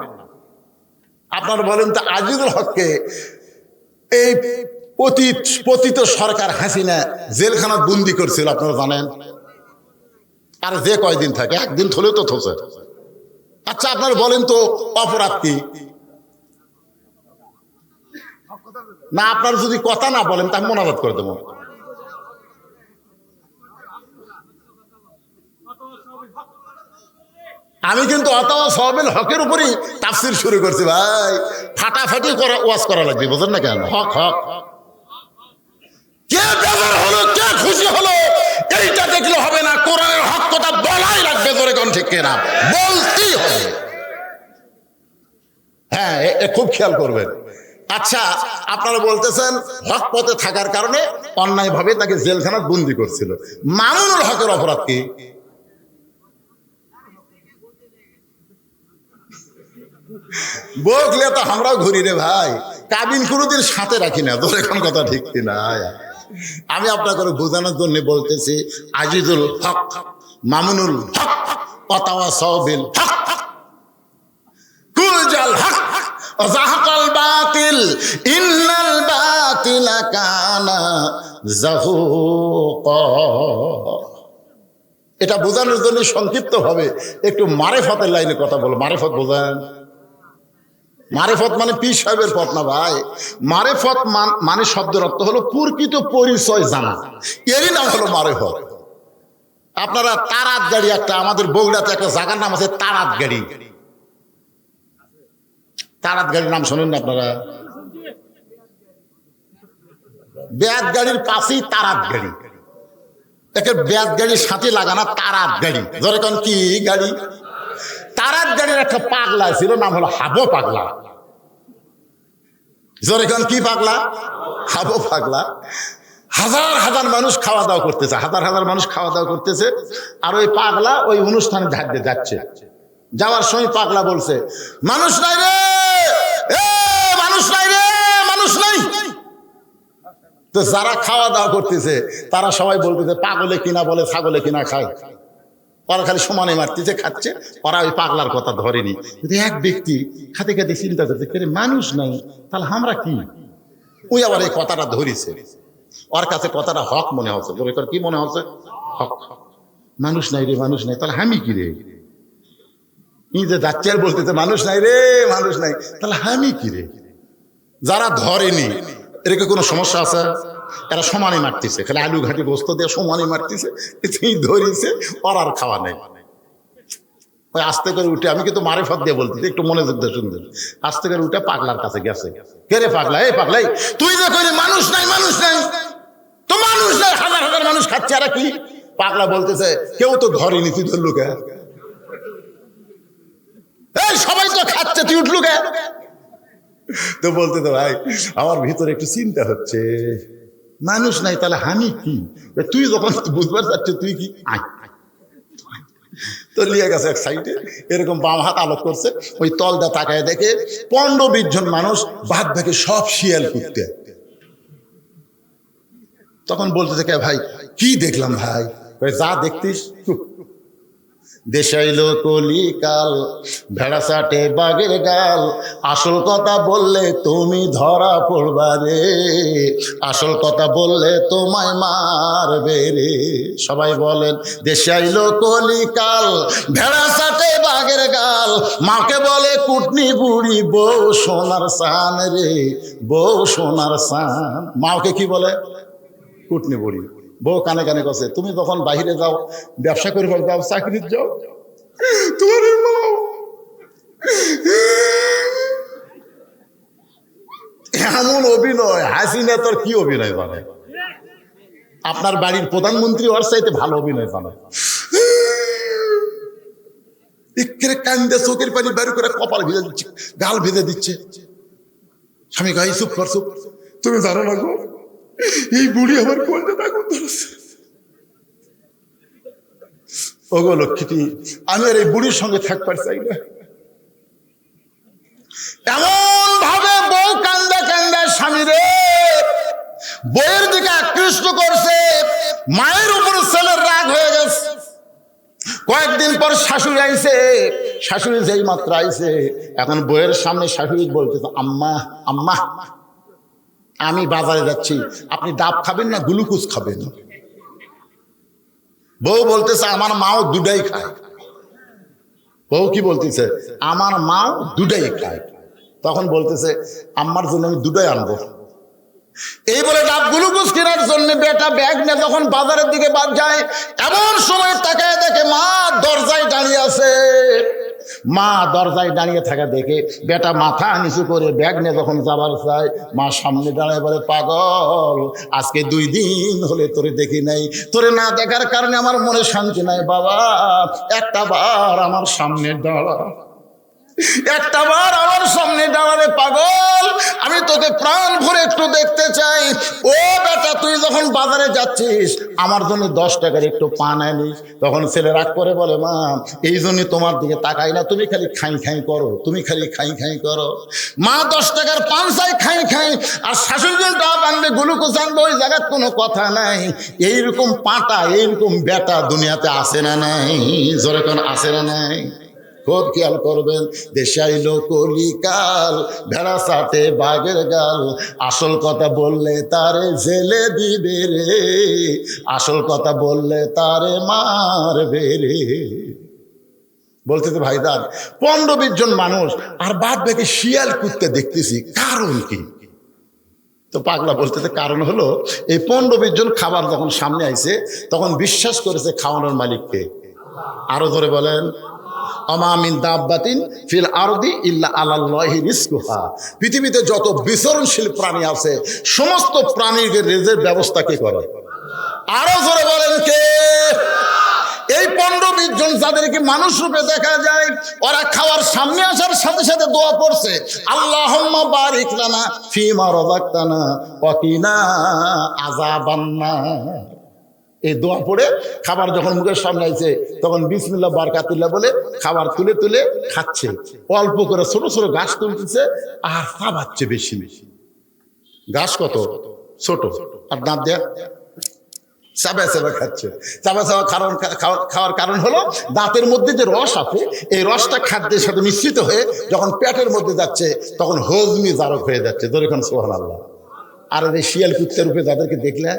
আপনারা বলেন তো আজিজুল হককে এই পতিত সরকার হাসিনা জেলখানা বন্দি করছিল, আপনারা জানেন? আর যে কয়দিন থাকে, একদিন থলেও তো থসে। আচ্ছা আপনারা বলেন তো অপরাধ কি? না আপনারা যদি কথা না বলেন তা মোনাজাত করে দেবো। আমি কিন্তু অতাওয়া সওয়াবিল হকের উপরই তাফসীর শুরু করছি ভাই। ফাটাফাটি ওয়াজ করা লাগবে, বুঝেন না কেন? হক হক, কে বেজার হলো কে খুশি হলো এইটা দেখলে হবে না, কোরআনের হক কথা বলাই লাগবে। জোরে কোন ঠিক কিনা? বলতেই হবে। হ্যাঁ খুব খেয়াল করবেন। আচ্ছা আপনারা বলতেছেন হক পথে থাকার কারণে অন্যায়ভাবে তাকে জেলখানায় বন্দি করছিল। মামুনুল হকের অপরাধ কি? বকলে তো আমরাও ঘুরি রে ভাই, কাবিন কোনোদিন সাথে রাখি না। তোর এখন কথা ঠিক কিনা? আমি আপনাকে বোঝানোর জন্য বলতেছি আজিজুল হক, মামুনুল হক, ওয়াতাওয়াসাউ বিল হক, কুল জাল হক ওয়াজাহাকাল বাতিল ইন্নাল বাতিলা কানা যাহুকা। এটা বোঝানোর জন্য সংক্ষিপ্ত ভাবে একটু মারেফতের লাইনে কথা বলো। মারেফত বোঝেন? মারেফত মানে পীর সাহেবের পথ না ভাই। মারেফত মানে শব্দের অর্থ হলো প্রকৃত পরিচয় জানা, এরই নাম হলো মারেফত। আপনারা তারাত গাড়ি, একটা আমাদের বগুড়াতে একটা জায়গার নাম আছে তারাত গাড়ি। তারাত গাড়ির নাম শোনেন না আপনারা? বেয়াত গাড়ির পাশেই তারাত গাড়ি, একে বেয়াত গাড়ির সাথে লাগানা তারাত গাড়ি। ধরে কোন কি গাড়ি? তারাত গাড়ির একটা পাগলা ছিল, নাম হলো হাবো পাগলা। জোরে কোন কি পাগলা? হাবো পাগলা। হাজার হাজার মানুষ খাওয়া দাওয়া করতেছে, হাজার হাজার মানুষ খাওয়া দাওয়া করতেছে, আর ওই পাগলা ওই অনুষ্ঠানে ঝাড়তে যাচ্ছে। যাওয়ার সময় পাগলা বলছে মানুষ নাই রে, মানুষ নাই রে, মানুষ নাই। তো যারা খাওয়া দাওয়া করতেছে তারা সবাই বলতেছে পাগলে কিনা বলে, ছাগলে কিনা খায়। ওরা খালি সমানে মারতেছে, খাচ্ছে, ওরা ওই পাগলার কথা ধরেনি। কিন্তু এক ব্যক্তি খাতে খাতে চিন্তা করছে মানুষ নাই, তাহলে আমরা কি? ওই আবার এই কথাটা ধরেছে, ওর কাছে কথাটা হক মনে হচ্ছে। কি মনে হচ্ছে? হক। মানুষ নাই রে, মানুষ নাই, তাহলে আমি কি রে? যে যাচ্ছে আর বলতেছে মানুষ নাই রে, মানুষ নাই, তাহলে আমি কি রে? যারা ধরেনি এর কোনো সমস্যা আছে? এরা সমানে মারতেছে, খালি আলু ঘাটি গোস্ত দিয়ে সমানে মারতেছে, ধরেছে, ওর আর খাওয়া নেই। ওই আস্তে করে উঠে, আমি কিন্তু মারেফত দিয়ে বলতেছি, একটু মনোযোগ দিয়ে শুনতেন, আস্তে করে উঠে পাগলার কাছে গেছে। কে রে পাগলা? এই পাগলাই, তুই যে কইলি মানুষ নাই, মানুষ নাই, তো মানুষ নাই, হাজার হাজার মানুষ খাচ্ছে, আর কি? পাগলা বলতেছে কেউ তো ধরেনি, তুই ধরলু কে? এই সবাই তো খাচ্ছে, তুই উঠলু কে? তো বলতে তো ভাই আমার ভিতরে একটু চিন্তা হচ্ছে, মানুষ নাই তাহলে আমি কি? তুই যখন বুঝবার চাচ্ছ তুই কি? তো লিয়ে গেছে এক সাইডে, এরকম বাম হাত আলোক করছে, ওই তলদা তাকায় দেখে 15-20 জন মানুষ বাদ ভাগে সব শিয়াল কুত্তে। তখন বলতে থাকে ভাই কি দেখলাম? ভাই যা দেখতিস, দেশাইল কলিকাল ভেড়া চাটে বাঘের গাল, আসল কথা বললে তুমি ধরা পড়বা রে, আসল কথা বললে তোমায় মারবে রে। সবাই বলেন দেশাইল কলিকাল ভেড়া চাটে বাঘের গাল, মাকে বলে কুটনি বুড়ি বউ সোনার সান রে, বউ সোনার সান। মাকে কি বলে? কুটনি বুড়ি। বউ কানে কানে কছে তুমি যখন বাহিরে যাও, ব্যবসা করবার যাও, চাকরি যাও, তোমার এমন অভিনয়, হাসিনা তোর কি অভিনয় জানে? আপনার বাড়ির প্রধানমন্ত্রী ওর চাইতে ভালো অভিনয় জানে। কান্দে চোখের পানি বের করে কপাল ভিজে দিচ্ছে, গাল ভিজে দিচ্ছে। স্বামী গাই চুপ কর, চুপ, তুমি জানো না গো এই বুড়ি আমার কলজাটা আগুন ধরেছে। ওগো লক্ষ্মীটি, আমি আর এই বুড়ির সঙ্গে থাকবার চাই না। এমন ভাবে বউ কান্দা কান্দা স্বামী রে বইয়ের দিকে আকৃষ্ট করছে, মায়ের উপর ছেলের রাগ হয়ে গেছে। কয়েকদিন পর শাশুড়ি আইছে, শাশুড়ি যেই মাত্র আইছে, এখন বইয়ের সামনে শাশুড়ি বলতেছে, আম্মা আম্মা আমি বাজারে যাচ্ছি, আপনি ডাব খাবেন না গ্লুকোজ খাবেন? বউ বলতেছে আমার মাও দুটাই খায়। বউ কি বলতেছে? আমার মাও দুটাই খায়। তখন বলতেছে আম্মার জন্য আমি দুটাই আনবো। এই বলে ডাব গ্লুকোজ কেনার জন্য বেটা ব্যাগ নিয়ে যখন বাজারের দিকে বাদ যায়, এমন সময় তাকায় দেখে মা দরজায় দাঁড়িয়ে আছে। মা দরজায় দাঁড়িয়ে থাকা দেখে বেটা মাথা নিচু করে ব্যাগ নিয়ে যখন যাবার চায়, মা সামনে দাঁড়ায় বলে, পাগল আজকে 2 দিন হলে তোরে দেখি নাই, তোরে না দেখার কারণে আমার মনে শান্তি নাই। বাবা একটা বার আমার সামনে দাঁড়া, একটা বার আমার সামনে দাঁড়ালে পাগল, আমি তোকে প্রাণ ভরে একটু দেখতে চাই। ও বেটা তুই যখন বাজারে যাচ্ছিস আমার জন্য 10 টাকার একটু পান আনিস। তখন ছেলে রাগ করে বলে, মা এই জন্য তোমার দিকে তাকাই না, তুমি খালি খাই খাই করো, তুমি খালি খাই খাই করো। মা 10 টাকার পান চাই খাই খাই, আর শাশুড়ি ডাব আনবে গ্লুকোজ আনবে, ওই জায়গার কোনো কথা নাই। এইরকম পাটা এইরকম বেটা দুনিয়াতে আসে না নাই? জোরে কোন আসে না নাই? খুব খেয়াল করবেন। দেশে আইলো কলিকাল, ভেড়া চাটে বাঘের গাল, আসল কথা বললে তারে জেলে দিবে রে, আসল কথা বললে তারে মারবে রে। বলতেছে ভাইদার 15-20 জন মানুষ আর বাদ বাকি শিয়াল কুত্তে দেখতেছি, কারণ কি? তো পাগলা বলতেছে কারণ হলো এই 15-20 জন খাবার যখন সামনে আইছে তখন বিশ্বাস করেছে খাওয়ানোর মালিককে। আরো ধরে বলেন, আমিন দাব্বাতিন ফিল আরদি ইল্লা আলাল্লাহি রিজকুহা। পৃথিবীতে যত বিচরণশীল প্রাণী আছে সমস্ত প্রাণীর রিজের ব্যবস্থা কে করে? আরো জোরে বলেন কে? এই 15-20 জন যাদেরকে মানুষ রূপে দেখা যায়, ওরা খাওয়ার সামনে আসার সাথে সাথে দোয়া পড়ছে, আল্লাহুম্মা বারিক লানা ফিমা রাযাকতানা ওয়া কিনা আযাবান্নার। এই দোয়া পড়ে খাবার যখন মুখের সামনে আইছে তখন বিসমিল্লাহ বারাকাতুল্লাহ বলে খাবার তুলে তুলে খাচ্ছে। অল্প করে ছোট ছোট গাছ তুলতেছে আর খাওয়াচ্ছে বেশি বেশি। গাছ কত ছোট, আর দাঁত দেয়া চাবা চাবা খাচ্ছে। চাবা চাবা খাওয়ার কারণ হলো দাঁতের মধ্যে যে রস আছে এই রসটা খাদ্যের সাথে মিশ্রিত হয়ে যখন পেটের মধ্যে যাচ্ছে তখন হজমি জারক হয়ে যাচ্ছে। ধরে সুবহানাল্লাহ। আর এই শিয়াল কুত্তের রূপে যাদেরকে দেখলে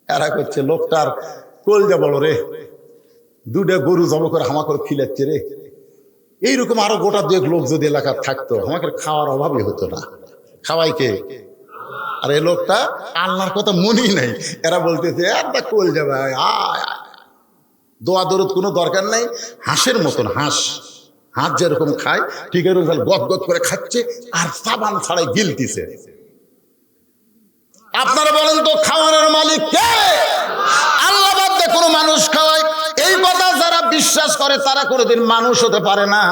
এরা করছে, লোকটার কলজা বড় রে, 2টা গরু জব করে হামা করে খিলাচ্ছে রে। এইরকম আরো গোটা 2 লোক যদি এলাকার থাকতো আমাকে খাওয়ার অভাবই হতো না। খাওয়াই কে? আর এই লোকটা আল্লাহর কথা মনেই নাই। এরা বলতেছে একটা কলজা ভাই, দোয়া দরদ কোনো দরকার নাই। হাঁসের মতন হাঁস যেরকম খায় ঠিক এরকম গদ গদ করে খাচ্ছে আর সাবান ছাড়াই গিলতিছে। আপনারা বলেন তো খাওয়ানোর মালিক কে? আল্লাহ বাদ দিয়ে কোনো মানুষ খাওয়ায়? এই কথা যারা বিশ্বাস করে তারা কোনোদিন মানুষ হতে পারে না,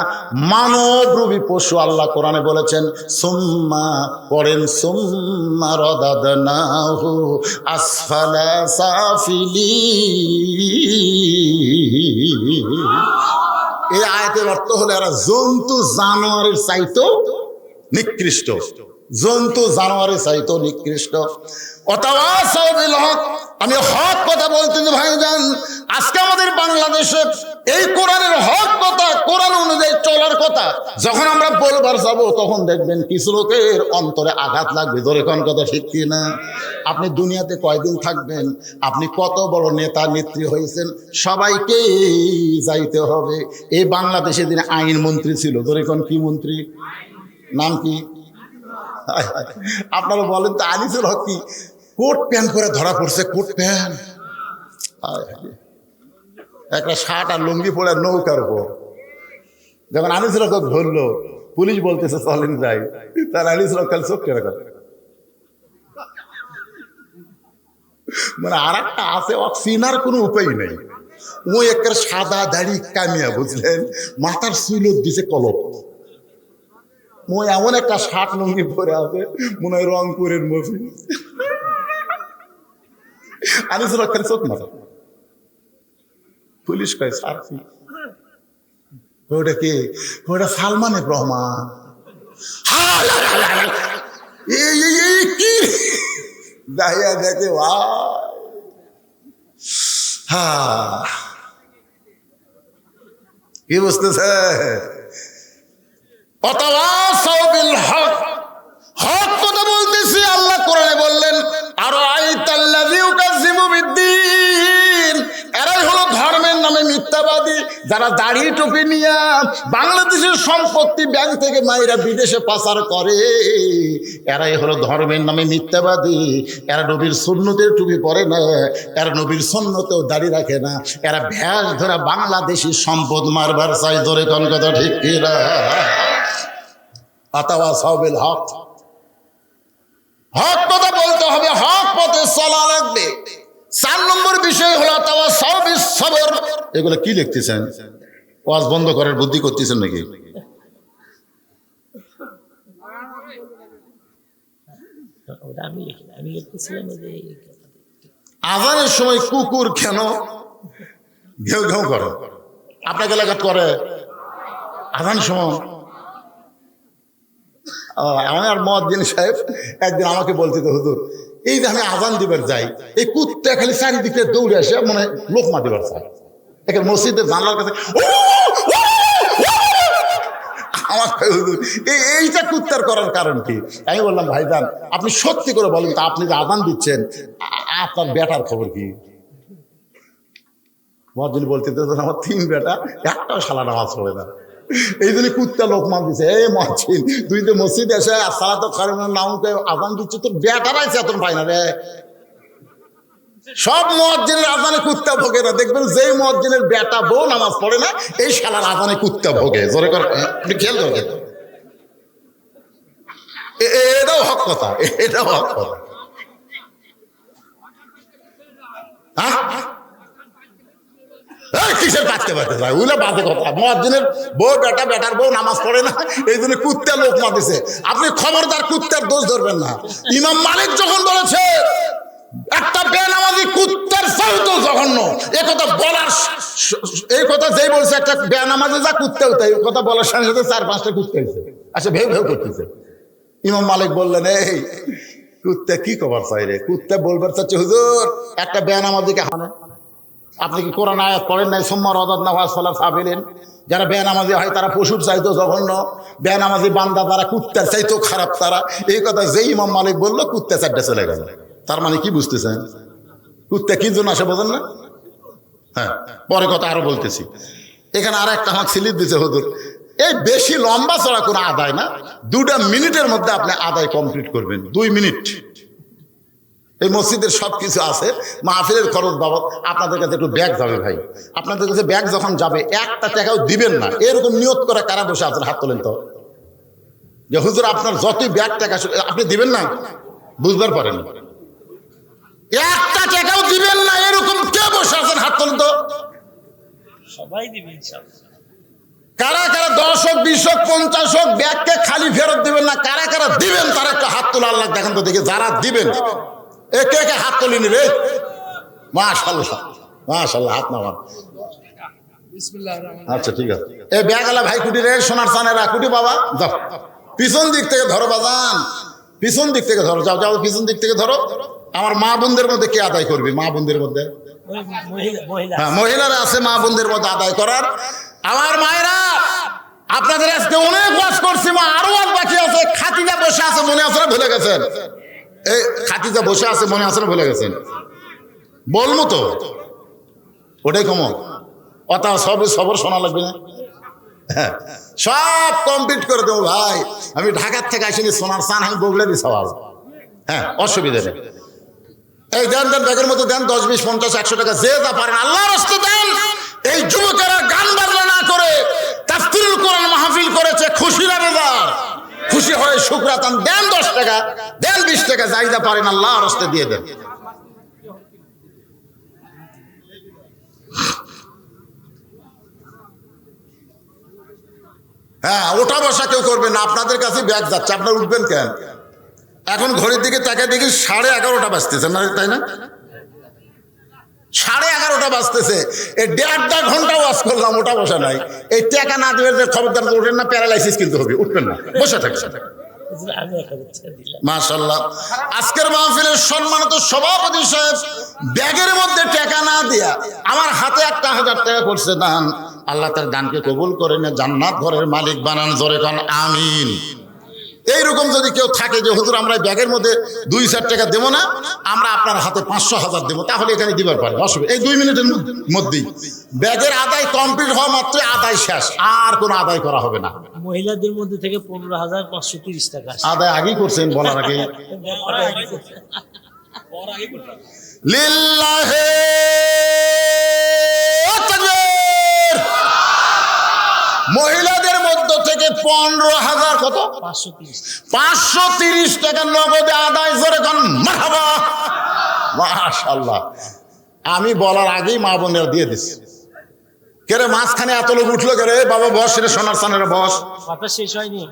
মানবরূপী পশু। আল্লাহ কোরআনে বলেছেন সুম্মা, পড়েন সুম্মা রাদাদনাহু আসফালা সাফিলিন। এই আয়াতের অর্থ হলো এরা জন্তু জানোয়ারের চাইতেও নিকৃষ্ট, জন্তু জানোয়ারের চাইতেও নিকৃষ্ট। ওয়াতাওয়াসাউ বিল হক, আমি হক কথা বলতেছি ভাইজান। আজকে আমাদের বাংলাদেশে এই কোরআনের হক কথা, কোরআন অনুযায়ী চলার কথা যখন আমরা বলবার যাব তখন দেখবেন কিছু লোকের অন্তরে আঘাত লাগবে। ধরে কোন কথা ঠিক কি না? আপনি দুনিয়াতে কয়দিন থাকবেন? আপনি কত বড় নেতা নেত্রী হয়েছেন, সবাইকে যাইতে হবে। এই বাংলাদেশে দিনে আইন মন্ত্রী ছিল, ধরে কোন কি মন্ত্রী? নাম কি? আপনারা বলেন তো আনিসুল হক কি কোট প্যান্ট করে ধরা পড়ছে? কোট প্যান্ট, একটা শার্ট আর লুঙ্গি পরে নৌকার উপর যখন আনিসুল হক ধরলো, পুলিশ বলতেছে চলেন যাই, তাহলে আনিসুল হক চোখ কেন করে? মানে আর একটা আছে চিনার কোনো উপায় নেই। ও একটা সাদা দাড়ি কামিয়া, বুঝলেন, মাথার চুলত দিছে কলপ। এমন একটা শার্ট লুঙ্গি পরে আছে মনে হয় রংপুরের মফিজ। আনিসুল হক খালি চোখ মাথা। পুলিশ কয় স্যার কি ওটা কি? ওটা সালমানের রহমান। কি দাইয়া দেখে ভাই, কি বুঝতেছে? হক হক কথা বলতেছি। আল্লাহ কোরআনে বললেন আরো আইতাল্লাযী ইউকাযযিবু বিদ্দীন, এরাই হলো ধর্মের নামে মিথ্যাবাদী, যারা দাড়ি টুপি নিয়ে বাংলাদেশের সম্পত্তি ব্যাংক থেকে মাইরা বিদেশে পাচার করে। এরাই হলো ধর্মের নামে মিথ্যাবাদী। এরা নবীর সুন্নতের টুপি পরে না, এরা নবীর সুন্নতেও দাড়ি রাখে না। এরা ভ্যাস ধরা বাংলাদেশি সম্পদ মারবার চাই। ধরে কোন কথা ঠিক কিনা? আতাওয়াসাউ বিল হক, হক কথা বলতে হবে, হক পথে চলা লাগবে। 4 নম্বর বিষয় হলো আতাওয়াসাউ বিস সবর। এগুলো কি লিখতেছেন? ওয়াজ বন্ধ করার বুদ্ধি করতেছেন নাকি? আজানের সময় কুকুর কেন ঘেউ ঘেউ করে? আপনাকে এলাকা করে আজান সময়? আমার মুয়াজ্জিন সাহেব একদিন আমাকে বলতে, তো হুজুর এই যে আমি আজান দিবার যাই, এই কুত্তা খালি চারিদিকে দৌড়ে আসে, মানে লোকমা দিবার চাই। এখানে মসজিদের জানলার কাছে আমার হুজুর এইটা কুত্তার করার কারণ কি? আমি বললাম ভাইজান আপনি সত্যি করে বলেন তো, আপনি যে আজান দিচ্ছেন আপনার বেটার খবর কি? মুয়াজ্জিন বলতে, আমার 3 বেটা, একটাও শালা নামাজ পড়ে না, এই জন্য কুত্তা লোকমান দিছে। এই মুয়াজ্জিন তুই তো মসজিদে এসে সালাত খারিমের নাম আজান দিচ্ছে, তোর বেটারাই চেতন পায় না রে। সব মুয়াজ্জিনের আজানে কুত্তা ভোগে না, দেখবেন যেই মুয়াজ্জিনের বেটা বউ নামাজ পড়ে না, এই শালার আজানে কুত্তা ভোগে। জোরে করে আপনি খেয়াল করবেন, এটাও হক কথা, এটাও হক কথা। কিসের পারতে পারতে যায় ওইগুলো বাজে কথা। মুয়াজ্জিনের বউ বেটা, বেটার বউ নামাজ পড়ে না, এই জন্য কুত্তা লোকমা দিছে। আপনি খবরদার কুত্তার দোষ ধরবেন না। ইমাম মালিক যখন বলেছে একটা বেনামাজি কুত্তার চাইতো জঘন্য, এ কথা বলার, এই কথা যেই বলছে একটা বেনামাজি যা কুত্তাও তাই, কথা বলার সঙ্গে সাথে 4-5টা কুত্তা হয়েছে, আচ্ছা ভেউ ভেউ করতেছে। ইমাম মালিক বললেন এই কুত্তা কি খবর চাই রে? কুত্তা বলবার চাচ্ছে হুজুর একটা বেনামাজিকে হানে। আপনি কি কোরআন আয়াত পড়েন নাই? সুম্মা রাদাদনাহু আসফালা সাফিলিন, যারা বেনামাজি হয় তারা পশুর চাইতো জঘন্য, বেনামাজি বান্দা তারা কুত্তার চাইতো খারাপ তারা। এই কথা যেই ইমাম মালিক বললো কুত্তা চারটে চলে গেল। তার মানে কি বুঝতেছেন? কুত্তা কি জন্য আসে বোঝেন না? হ্যাঁ, পরে কথা আরো বলতেছি। এখানে আর একটা আমাকে স্লিপ দিছে হুজুর, এই বেশি লম্বা চড়া কোনো আদায় না, 2 মিনিটের মধ্যে আপনি আদায় কমপ্লিট করবেন। 2 মিনিট। এই মসজিদের সব কিছু আছে, মাহফিলের খরচ বাবদ আপনাদের কাছে একটু ব্যাগ যাবে ভাই। আপনাদের কাছে ব্যাগ যখন যাবে 1 টাকাও দিবেন না, এরকম নিয়ত করে কারা বসে আছেন? হাত তোলেন তো, যে হুজুর আপনার যতই ব্যাগ টাকা আপনি দিবেন না, বুঝবার পারেন 1 টাকাও দিবেন না, এরকম কে বসে আছেন? হাত তোলেন তো। সবাই দিবেন ইনশাআল্লাহ। কারা কারা 10 হোক 20 হোক 50 হোক ব্যাগকে খালি ফেরত দিবেন না, কারা কারা দিবেন তারা একটা হাত তোলা। আল্লাহ দেখেন তো দেখি যারা দিবেন কে কে হাত তোলেনি রে? মাশাআল্লাহ মাশাআল্লাহ, হাত নামান। আচ্ছা ঠিক আছে। এই ব্যাগওয়ালা ভাই কুটি রে, সোনার চানেরা কুটি বাবা, যাও পিছন দিক থেকে ধরো বাজান, পিছন দিক থেকে ধরো, যাও যাও পিছন দিক থেকে ধরো। আমার মা বোনদের মধ্যে কে আদায় করবে? মা বোনদের মধ্যে হ্যাঁ মহিলারা আছে, মা বোনদের মধ্যে আদায় করার। আমার মায়েরা আপনাদের আজকে অনেক ওয়াজ করছি, মা আরো ওয়াজ বাকি আছে। খাতিজা বসে আছে, মনে আছে না ভুলে গেছেন? এই খাতিজা বসে আছে, মনে আছে না ভুলে গেছেন? বলবো তো, ওটাই কমন। অতা সব সবর শোনা লাগবে না, হ্যাঁ সব কমপ্লিট করে দেবো ভাই। আমি ঢাকার থেকে আসিনি, সোনার চান আমি বগলে দিই সবাই, হ্যাঁ অসুবিধা নেই। এই দেন দেন ব্যাগের মধ্যে দেন, 10, 20, 50, 100 টাকা যে যা পারেন আল্লাহর রাস্তায় দেন। এই যুবকেরা গান বাজনা না করে তাফসীরুল কোরআন মাহফিল করেছে, খুশি না বেজার? খুশি হয়ে শুকরাতান দেন। 10 টাকা দেন, 20 টাকা যাই যা পারেন আল্লাহর রাস্তায় দিয়ে দেন। হ্যাঁ ওটা বসা কেউ করবেন না, আপনাদের কাছে ব্যাগ যাচ্ছে, আপনারা উঠবেন কেন? এখন ঘড়ির দিকে তাকায় দেখি 11:30 বাজতেছে না, তাই না? 11:30 বাজতেছে, এই 1.5 ঘন্টা ওয়াজ করলাম, ওটা বসা নাই। এই টাকা না দিলে যে খবরদার ওঠেন না, প্যারালাইসিস কিন্তু হবে, উঠবেন না, বসে থাকবেন। মাশাআল্লাহ, আজকের মাহফিলের সম্মানিত সভাপতি সাহেব ব্যাগের মধ্যে টাকা না দিয়া আমার হাতে 1,000 টাকা করছে দান। আল্লাহ তার দানকে কবুল করে না, জান্নাত ঘরের মালিক বানান, জোরে কোন আমিন। এইরকম যদি কেউ থাকে যে হুজুর আমরা ব্যাগের মধ্যে 2-4 টাকা দেবো না, আমরা আপনার হাতে 500,000 দেবো, তাহলে এখানে দিবার পারে, অসুবিধা। এই 2 মিনিটের মধ্যেই ব্যাগের আদায় কমপ্লিট হওয়া মাত্রই আদায় শেষ, আর কোনো আদায় করা হবে না। মহিলাদের মধ্যে থেকে 15,530 টাকা আদায় আগেই করছেন বলার আগে। লিল্লাহে তাকবীর। মহিলাদের মধ্য থেকে 15,000 কত 530 টাকা নগদে আদায়, জোরে কোন মারহাবা। মাশাআল্লাহ, আমি বলার আগেই মা বোনেরা দিয়ে দিচ্ছে। কেরে মাঝখানে এত লোক উঠলো কেরে, বাবা বস, রে সোনার সানের বস, কথা শেষ হয়নি।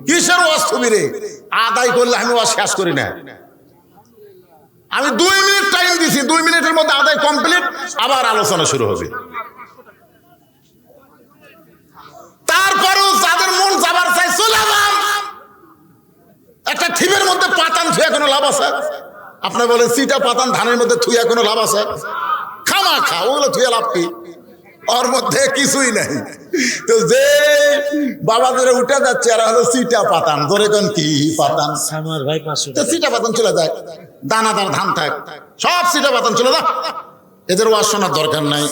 কিসের ওয়াজ তুমি রে? আদায় করলে আমি ওয়াজ শেষ করি না। আমি 2 মিনিট টাইম দিছি, 2 মিনিটের মধ্যে আদায় কমপ্লিট, আবার আলোচনা শুরু হবে। তারপরেও যাদের মন যাবার চাই চলে যান। একটা থিমের মধ্যে পাতান থুয়া কোনো লাভ আছে? আপনি বলেন সিটা পাতান ধানের মধ্যে থুয়া কোনো লাভ আছে? খামা খা, ওগুলো থুয়া লাভ কি? ওর মধ্যে কিছুই নাই। তো যে বাবাদের উঠে যাচ্ছে আর হলো সিটা পাতান, ধরে কোন কি পাতান, সানোয়ার ভাই 500 তো সিটা পাতান চলে যায়, দানাদার ধান থাক, সব সিটা পাতান চলে যা, এদের ওয়াজ শোনার দরকার নাই।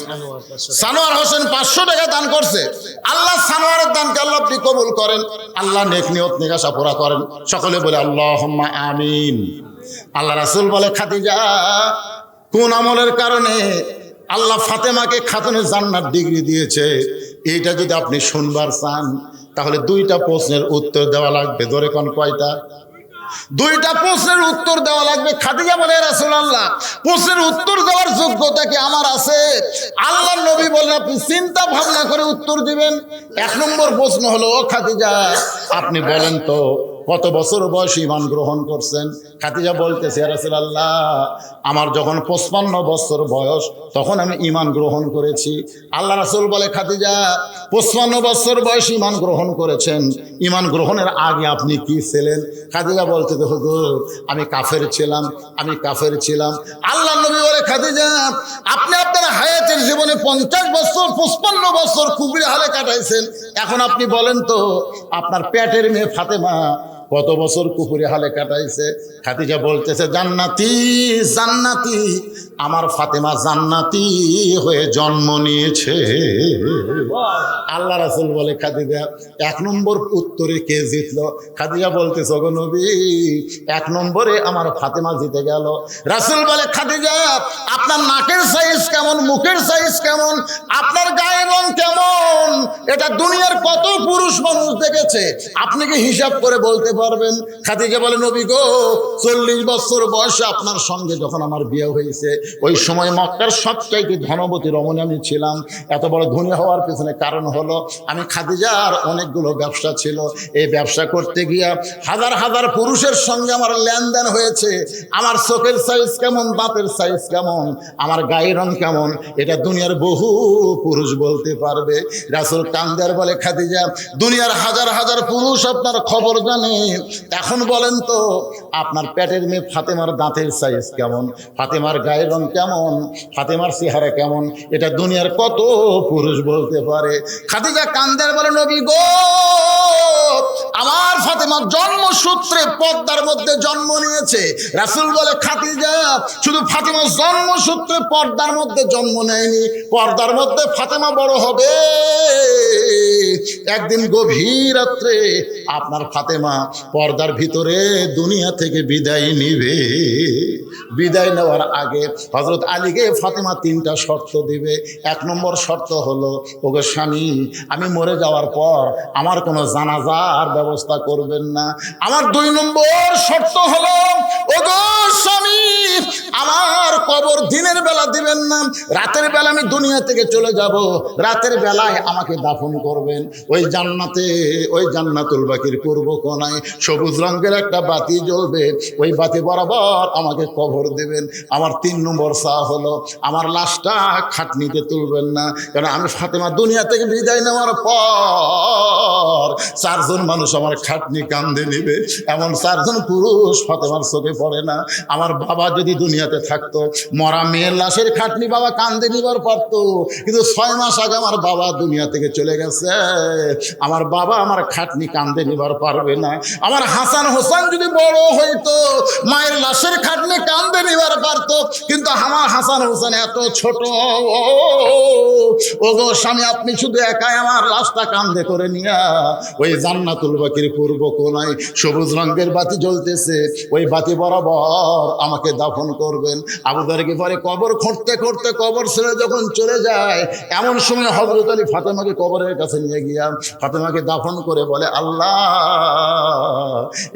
সানোয়ার হোসেন 500 টাকা দান করছে। আল্লাহ সানোয়ারের দানকে আল্লাহ আপনি কবুল করেন, আল্লাহ নেক নিয়ত নেকাশা পুরা করেন। সকলে বলে আল্লাহুম্মা আমিন। আল্লাহ রাসূল বলে, খাদিজা কোন আমলের কারণে আল্লাহ ফাতেমাকে খাতুনে জান্নাত ডিগ্রি দিয়েছে, এইটা যদি আপনি শুনবার চান তাহলে 2টা প্রশ্নের উত্তর দেওয়া লাগবে। ধরে কোন কয়টা? 2টা প্রশ্নের উত্তর দেওয়া লাগবে। খাদিজা বলে, রাসূলুল্লাহ প্রশ্নের উত্তর দেওয়ার যোগ্যতা কি আমার আছে? আল্লাহর নবী বলেন, আপনি চিন্তা ভাবনা করে উত্তর দিবেন। 1 নম্বর প্রশ্ন হলো, ও খাদিজা আপনি বলেন তো কত বছর বয়সে ঈমান গ্রহণ করছেন? খাদিজা বলতেছে, ইয়া রাসূলুল্লাহ আমার যখন 55 বছর বয়স তখন আমি ঈমান গ্রহণ করেছি। আল্লাহ রাসূল বলে, খাদিজা 55 বছর বয়সে ঈমান গ্রহণ করেছেন, ঈমান গ্রহণের আগে আপনি কি ছিলেন? খাদিজা বলতে, হুজুর আমি কাফের ছিলাম, আমি কাফের ছিলাম। আল্লাহ নবী বলে, খাদিজা আপনি আপনার হায়াতের জীবনে 50 বছর 55 বছর কুবরি হালে কাটাইছেন, এখন আপনি বলেন তো আপনার পেটের মেয়ে ফাতেমা কত বছর কুফরি হালে কাটাইছে? খাদিজা বলতেছে, জান্নাতি জান্নাতি, আমার ফাতেমা জান্নাতি হয়ে জন্ম নিয়েছে। আল্লাহ রাসূল বলে, খাদিজা 1 নম্বর উত্তরে কে জিতলো? খাদিজা বলতেছে, ওগো নবী 1 নম্বরে আমার ফাতেমা জিতে গেল। রাসূল বলে, খাদিজা আপনার নাকের সাইজ কেমন, মুখের সাইজ কেমন, আপনার গায়ের রং কেমন, এটা দুনিয়ার কত পুরুষ মানুষ দেখেছে, আপনি কি হিসাব করে বলতে পারবেন? খাদিজা বলে, নবী গো 40 বছর বয়সে আপনার সঙ্গে যখন আমার বিয়ে হয়েছে, ওই সময় মক্কার সবচাইতে ধনবতী রমণী আমি ছিলাম। এত বড় ধনী হওয়ার পেছনে কারণ হলো আমি খাদিজার অনেকগুলো ব্যবসা ছিল, এই ব্যবসা করতে গিয়া হাজার হাজার পুরুষের সঙ্গে আমার লেনদেন হয়েছে। আমার চোখের সাইজ কেমন, দাঁতের সাইজ কেমন, আমার গায়ের রং কেমন, এটা দুনিয়ার বহু পুরুষ বলতে পারবে। রাসূল কান্দার বলে, খাদিজা দুনিয়ার হাজার হাজার পুরুষ আপনার খবর জানে, এখন বলেন তো আপনার পেটের মেয়ে ফাতেমার দাঁতের সাইজ কেমন, ফাতেমার গায়ের রং কেমন, ফাতেমার চেহারা কেমন, এটা দুনিয়ার কত পুরুষ বলতে পারে? খাদিজা কান্দার বলে, নবী গো আমার ফাতেমা জন্মসূত্রে পর্দার মধ্যে জন্ম নিয়েছে। রাসূল বলে, খাদিজা শুধু ফাতেমা জন্মসূত্রে পর্দার মধ্যে জন্ম নেয়নি, পর্দার মধ্যে ফাতেমা বড় হবে। একদিন গভীর রাত্রে আপনার ফাতেমা পর্দার ভিতরে দুনিয়া থেকে বিদায় নিবে। বিদায় নেওয়ার আগে হযরত আলীকে ফাতেমা 3টা শর্ত দিবে। 1 নম্বর শর্ত হলো, ওগো স্বামী আমি মরে যাওয়ার পর আমার কোনো জানাজার ব্যবস্থা করবেন না। আমার 2 নম্বর শর্ত হলো, ওগো স্বামী আমার কবর দিনের বেলা দিবেন না, রাতের বেলা আমি দুনিয়া থেকে চলে যাব, রাতের বেলায় আমাকে দাফন করবেন ওই জান্নাতে, ওই জান্নাতুল বাকির পূর্ব কোণায় সবুজ রঙের একটা বাতি জ্বলবে, ওই বাতি বরাবর আমাকে কবর দেবেন। আমার 3 নম্বর চাওয়া হলো আমার লাশটা খাটনিতে তুলবেন না, কারণ আমি ফাতেমা দুনিয়া থেকে বিদায় নেওয়ার পর 4 জন মানুষ আমার খাটনি কান্দে নেবে, এমন 4 জন পুরুষ ফাতেমার চোখে পড়ে না। আমার বাবা যদি দুনিয়াতে থাকতো, মরা মেয়ের লাশের খাটনি বাবা কান্দে নিবার পারতো, কিন্তু 6 মাস আগে আমার বাবা দুনিয়া থেকে চলে গেছে, আমার বাবা আমার খাটনি কান্দে নিবার পারবে না। আমার হাসান হোসেন যদি বড় হইতো, মায়ের লাশের খাটনি কান্দে নিবার পারতো, কিন্তু আমার হাসান হোসেন এত ছোট। ও গো স্বামী, আপনি শুধু একাই আমার লাশটা কান্দে করে নিয়া ওই জান্নাতুল বাকির পূর্ব কোণায় সবুজ রঙের বাতি জ্বলতেছে, ওই বাতি বরাবর আমাকে দাফন করবেন। আবু যর গিফারি কবর খুঁড়তে খুঁড়তে কবর ছেড়ে যখন চলে যায়, এমন সময় হযরত আলী ফাতেমাকে কবরের কাছে নিয়ে গিয়া ফাতেমাকে দাফন করে বলে, আল্লাহ,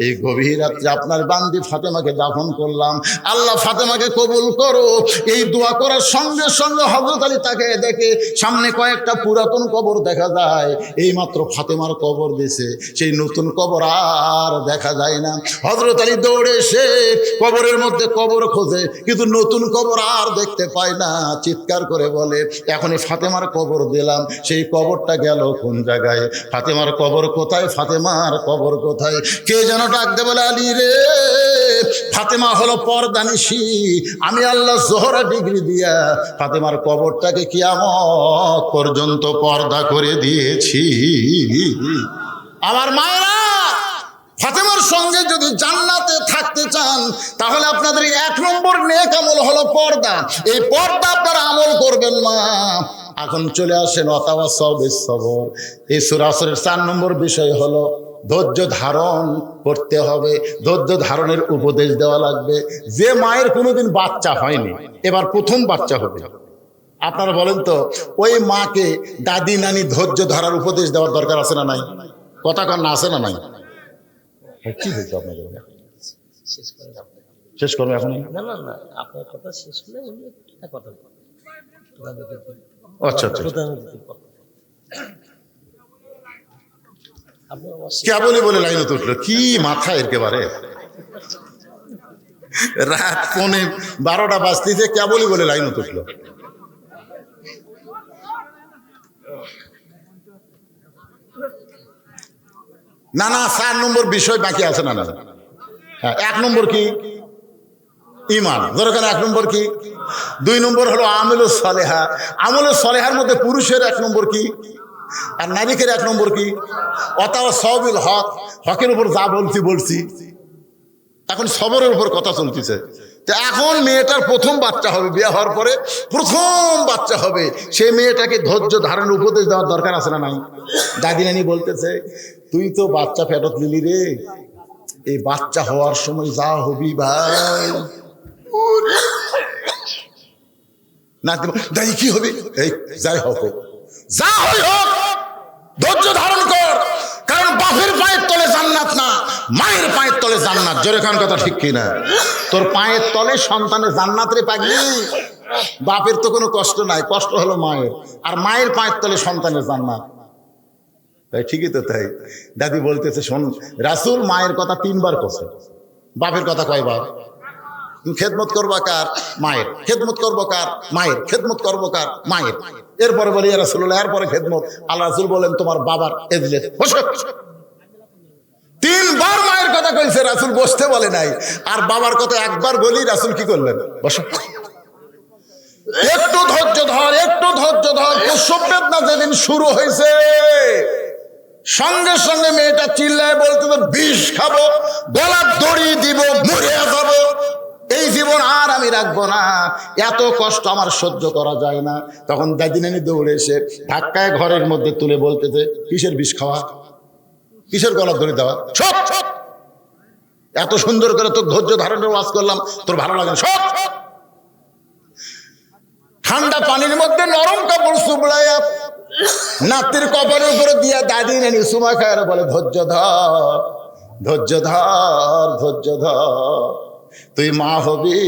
এই গভীর রাত্রে আপনার বান্দি ফাতেমাকে দাফন করলাম, আল্লাহ ফাতেমাকে কবুল করো। এই দোয়া করার সঙ্গে সঙ্গে হযরত আলী তাকে দেখে সামনে কয়েকটা পুরাতন কবর দেখা যায়, এই মাত্র ফাতেমার কবর দিছে, সেই নতুন কবর আর দেখা যায় না। হযরত আলী দৌড়ে এসে কবরের মধ্যে কবর খোঁজে, কিন্তু নতুন কবর আর দেখতে পায় না। চিৎকার করে বলে, এখনই ফাতেমার কবর দিলাম, সেই কবরটা গেল কোন জায়গায়? ফাতেমার কবর কোথায়? ফাতেমার কবর কোথায়? কে যেন ডাক দে বলে, আলী রে, ফাতেমা হলো পর্দানিশী, আমি আল্লাহ জোহরা ডিগ্রি দিয়া ফাতেমার কবরটাকে কিয়ামত পর্যন্ত পর্দা করে দিয়েছি। আমার মায়েরা, ফাতেমার সঙ্গে যদি জান্নাতে থাকতে চান, তাহলে আপনাদের 1 নম্বর নেক আমল হলো পর্দা। এই পর্দা আপনারা আমল করবেন মা। এখন চলে আসেন ওয়াতাওয়াসাউ বিস-সবর। এই সূরা আসরের 4 নম্বর বিষয় হলো ধৈর্য ধারণ করতে হবে, ধৈর্য ধারণের উপদেশ দেওয়া লাগবে। যে মায়ের কোনোদিন বাচ্চা হয়নি, এবার প্রথম বাচ্চা হবে, আপনারা বলেন তো, ওই মাকে দাদি নানি ধৈর্য ধরার উপদেশ দেওয়ার দরকার আছে না নাই? কথা কন না, আছে না নাই? কি হয়েছে আপনাদের? শেষ করে দাও। শেষ করবে এখন? না না না, আপনার কথা শেষ হলে উনি একটা কথা বলবেন। প্রধান অতিথি। আচ্ছা আচ্ছা, প্রধান অতিথি কথা। আপনি অবশ্যই কেবলই বলে লাইন উঠলো, কি মাথা একেবারে। রাত 12টা বাজতেছে, কেবলই বলে লাইন উঠলো। না না, 4 নম্বর বিষয় বাকি আছে। না না, হ্যাঁ, 1 নম্বর কি? ঈমান। দরকার 1 নম্বর কি? 2 নম্বর হলো আমলুস সালেহা। আমলুস সালেহার মধ্যে পুরুষের 1 নম্বর কি, আর নারীদের 1 নম্বর কি? ওয়াতাওয়াসাউ বিল হক। হকের উপর যা বলছি। এখন সবরের উপর কথা চলতেছে। তো এখন মেয়েটার প্রথম বাচ্চা হবে, বিয়ে হওয়ার পরে প্রথম বাচ্চা হবে, সেই মেয়েটাকে ধৈর্য ধারণের উপদেশ দেওয়ার দরকার আছে না নাই? দাদি নানি বলতেছে, তুই তো বাচ্চা ফেরত নিলি রে, এই বাচ্চা হওয়ার সময় যা হবি ভাই, না দাই কি হবে, এই যাই হোক, যা হই হোক, ধৈর্য ধারণ কর, কারণ বাপের পায়ের তলে জান্নাত না, মায়ের পায়ের তলে জান্নাত। জোরে কান কথা ঠিক কিনা? তোর পায়ের তলে সন্তানের জান্নাত রে পাগলি। বাপের তো কোনো কষ্ট নাই, কষ্ট হলো মায়ের, আর মায়ের পায়ের তলে সন্তানের জান্নাত। তাই ঠিকই তো তাই। দাদি বলতেছে, শোন, রাসূল মায়ের কথা 3 বার কইছে, বাপের কথা কয়বার? তুমি খেদমত করবা কার? মায়ের। খেদমত করবো কার? মায়ের। খেদমত করবো কার? মায়ের। এরপরে বলি ইয়া রাসূলুল্লাহ, এরপরে খেদমত। আল্লাহ রাসূল বলেন, তোমার বাবার এজলেস বসো। 3 বার মায়ের কথা কইছে, রাসূল বসতে বলে নাই। আর বাবার কথা 1 বার বলি, রাসূল কি করলেন? বসো। একটু ধৈর্য ধর, একটু ধৈর্য ধর। প্রসব বেদনা যেদিন শুরু হয়েছে, সঙ্গে সঙ্গে মেয়েটা চিল্লায় বলতে, বিষ খাবো, গলার দড়ি দিব, মরে যাবো, এই জীবন আর আমি রাখবো না, এত কষ্ট আমার সহ্য করা যায় না। তখন দাদি নানি দৌড়ে এসে ধাক্কায় ঘরের মধ্যে তুলে বলতেছে, কিসের বিষ খাওয়া, কিসের গলার দড়ি দেওয়া, সব সব, এত সুন্দর করে তোর ধৈর্য ধারণের ওয়াজ করলাম, তোর ভালো লাগে না, সব। ঠান্ডা পানির মধ্যে নরম কাপড় সুবড়াইয়া নাতির কপালের উপরে দিয়া দাদি নানি সুমা খায় বলে, ধৈর্য ধর, ধৈর্য ধর, ধৈর্য ধর, তুই মা হবি,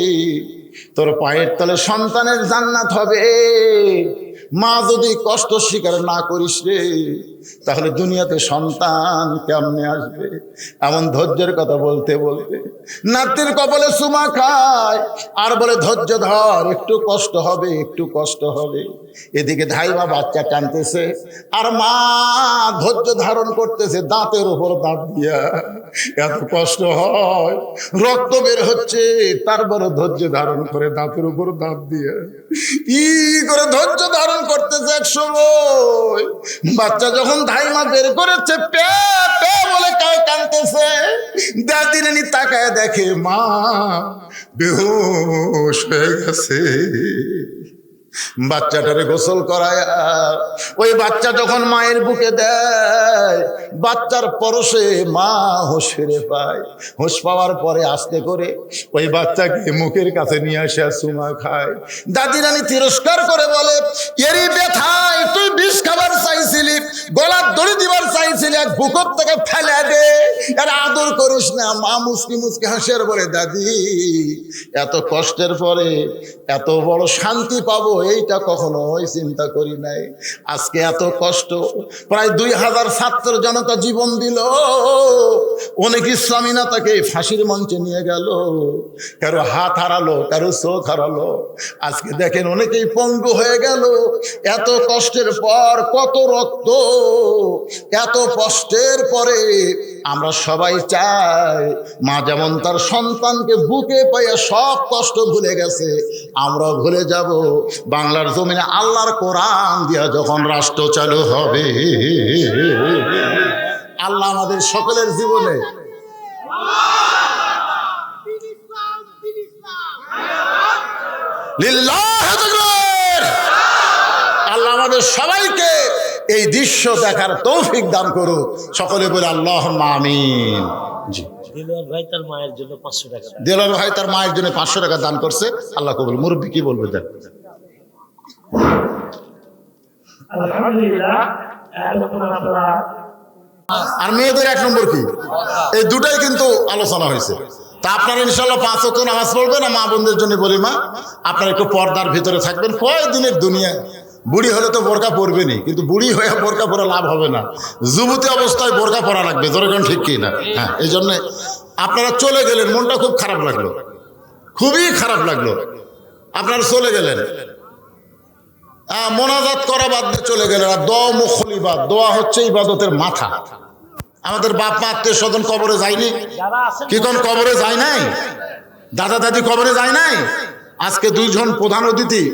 তোর পায়ের তলে সন্তানের জান্নাত হবে। মা যদি কষ্ট স্বীকার না করিস রে, তাহলে দুনিয়াতে সন্তান কেমনে আসবে? এমন ধৈর্যের কথা বলতে বলতে নাতির কপালে চুমা খায় আর বলে ধৈর্য ধর, একটু কষ্ট হবে, একটু কষ্ট হবে। এদিকে ধাইমা বাচ্চা টানতেছে আর মা ধৈর্য ধারণ করতেছে দাঁতের উপর দাঁত দিয়া। এত কষ্ট হয়, রক্ত বের হচ্ছে, তারপরে ধৈর্য ধারণ করে দাঁতের উপর দাঁত দিয়ে ই করে ধৈর্য ধারণ করতেছে। এক সময় বাচ্চা যখন ধাইমা বের করেছে, পে পে বলে কাঁদতেছে, দাদি রানী তাকায় দেখে মা বেহুশ হয়ে গেছে। বাচ্চাটারে গোসল করায় ওই বাচ্চা যখন মায়ের বুকে দেয়, বাচ্চার পরশে মা হুঁশ ফিরে পায়। হুঁশ পাওয়ার পরে আস্তে করে ওই বাচ্চাকে মুখের কাছে নিয়ে আসে চুমা খায়। দাদি রানী তিরস্কার করে বলে, এরই ব্যথায় তুই বিষ খাবার চাইছিলি, গলার দড়ি দিবার চাইছিলি, এক বুকর থেকে ফেলে দে, এর আদর করিস না। মা মুসকি মুসকি হাসে আর বলে, দাদি এত কষ্টের পরে এত বড় শান্তি পাবো এইটা কখনোই চিন্তা করি নাই। আজকে এত কষ্ট, প্রায় 2000 ছাত্র জনতা জীবন দিল, অনেক ইসলামী নেতাকে ফাঁসির মঞ্চে নিয়ে গেল, কারো হাত হারালো, কারো চোখ হারালো। আজকে দেখেন অনেকেই পঙ্গু হয়ে গেল। এত কষ্টের পর, কত রক্ত, এত কষ্টের পরে আমরা সবাই চাই মা যেমন তার সন্তানকে বুকে পাইয়া সব কষ্ট ভুলে গেছে, আমরাও ভুলে যাব বাংলার জমিনে আল্লাহর কোরআন দিয়া যখন রাষ্ট্র চালু হবে। আল্লাহ আমাদের সকলের জীবনে লিল্লাহ তাকবীর, আল্লাহ আমাদের সবাইকে এই দৃশ্য দেখার তৌফিক দান করুক। সকলে বলে আল্লাহুম্মা আমিন। জি, দিলওয়ার ভাই তার মায়ের জন্য 500 টাকা দান। দেলার ভাই তার মায়ের জন্য 500 টাকা দান করছে, আল্লাহ কবুল। মুরব্বী কি বলবে দেন? আলহামদুলিল্লাহ। এখন আমরা আর মেয়েদের 1 নম্বর কি, এই দুটাই কিন্তু আলোচনা হয়েছে। তা আপনারা ইনশাল্লাহ 5 ওয়াক্ত নামাজ পড়বেন। না মা বোনদের জন্য বলি, মা আপনারা একটু পর্দার ভিতরে থাকবেন। কয় দিনের দুনিয়া, বুড়ি হলে তো বোরকা পরবেনি, কিন্তু বুড়ি হয়ে বোরকা পরা লাভ হবে না, যুবতী অবস্থায় বোরকা পরা লাগবে। ধরে কোন ঠিক কি না? হ্যাঁ, এই জন্যে আপনারা চলে গেলেন, মনটা খুব খারাপ লাগলো, খুবই খারাপ লাগলো। আপনারা চলে গেলেন, মোনাজাত করা বাদ দিয়ে চলে গেলেন। আর দোয়া মুখল ইবাদ, দোয়া হচ্ছে ইবাদতের মাথা। আমাদের বাপ মা আত্মীয় স্বজন কবরে যায়নি, যারা আছেন কি কোন কবরে যায় নাই? দাদা দাদি কবরে যায় নাই? আজকে 2 জন প্রধান অতিথি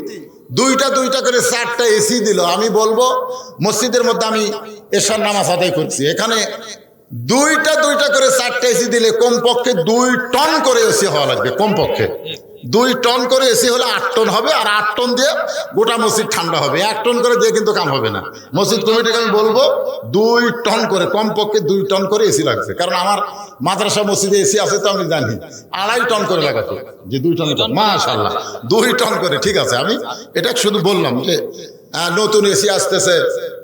দুইটা করে 4টা এসি দিল। আমি বলবো মসজিদের মধ্যে আমি এশার নামাজ আদায় করছি, এখানে দুইটা করে 4টা এসি দিলে কমপক্ষে 2 টন করে এসি হওয়া লাগবে। কমপক্ষে 2 টন করে এসি হলে 8 টন হবে, আর 8 টন দিয়ে গোটা মসজিদ ঠান্ডা হবে। 1 টন করে দিয়ে কিন্তু কাম হবে না। মসজিদ কমিটিকে আমি বলবো 2 টন করে, কমপক্ষে 2 টন করে এসি লাগবে। কারণ আমার মাদ্রাসা মসজিদে এসি আছে তো আমি জানি, 2.5 টন করে লাগাতো, যে 2 টন। মাশাআল্লাহ, 2 টন করে, ঠিক আছে। আমি এটা শুধু বললাম যে নতুন এসি আসতেছে,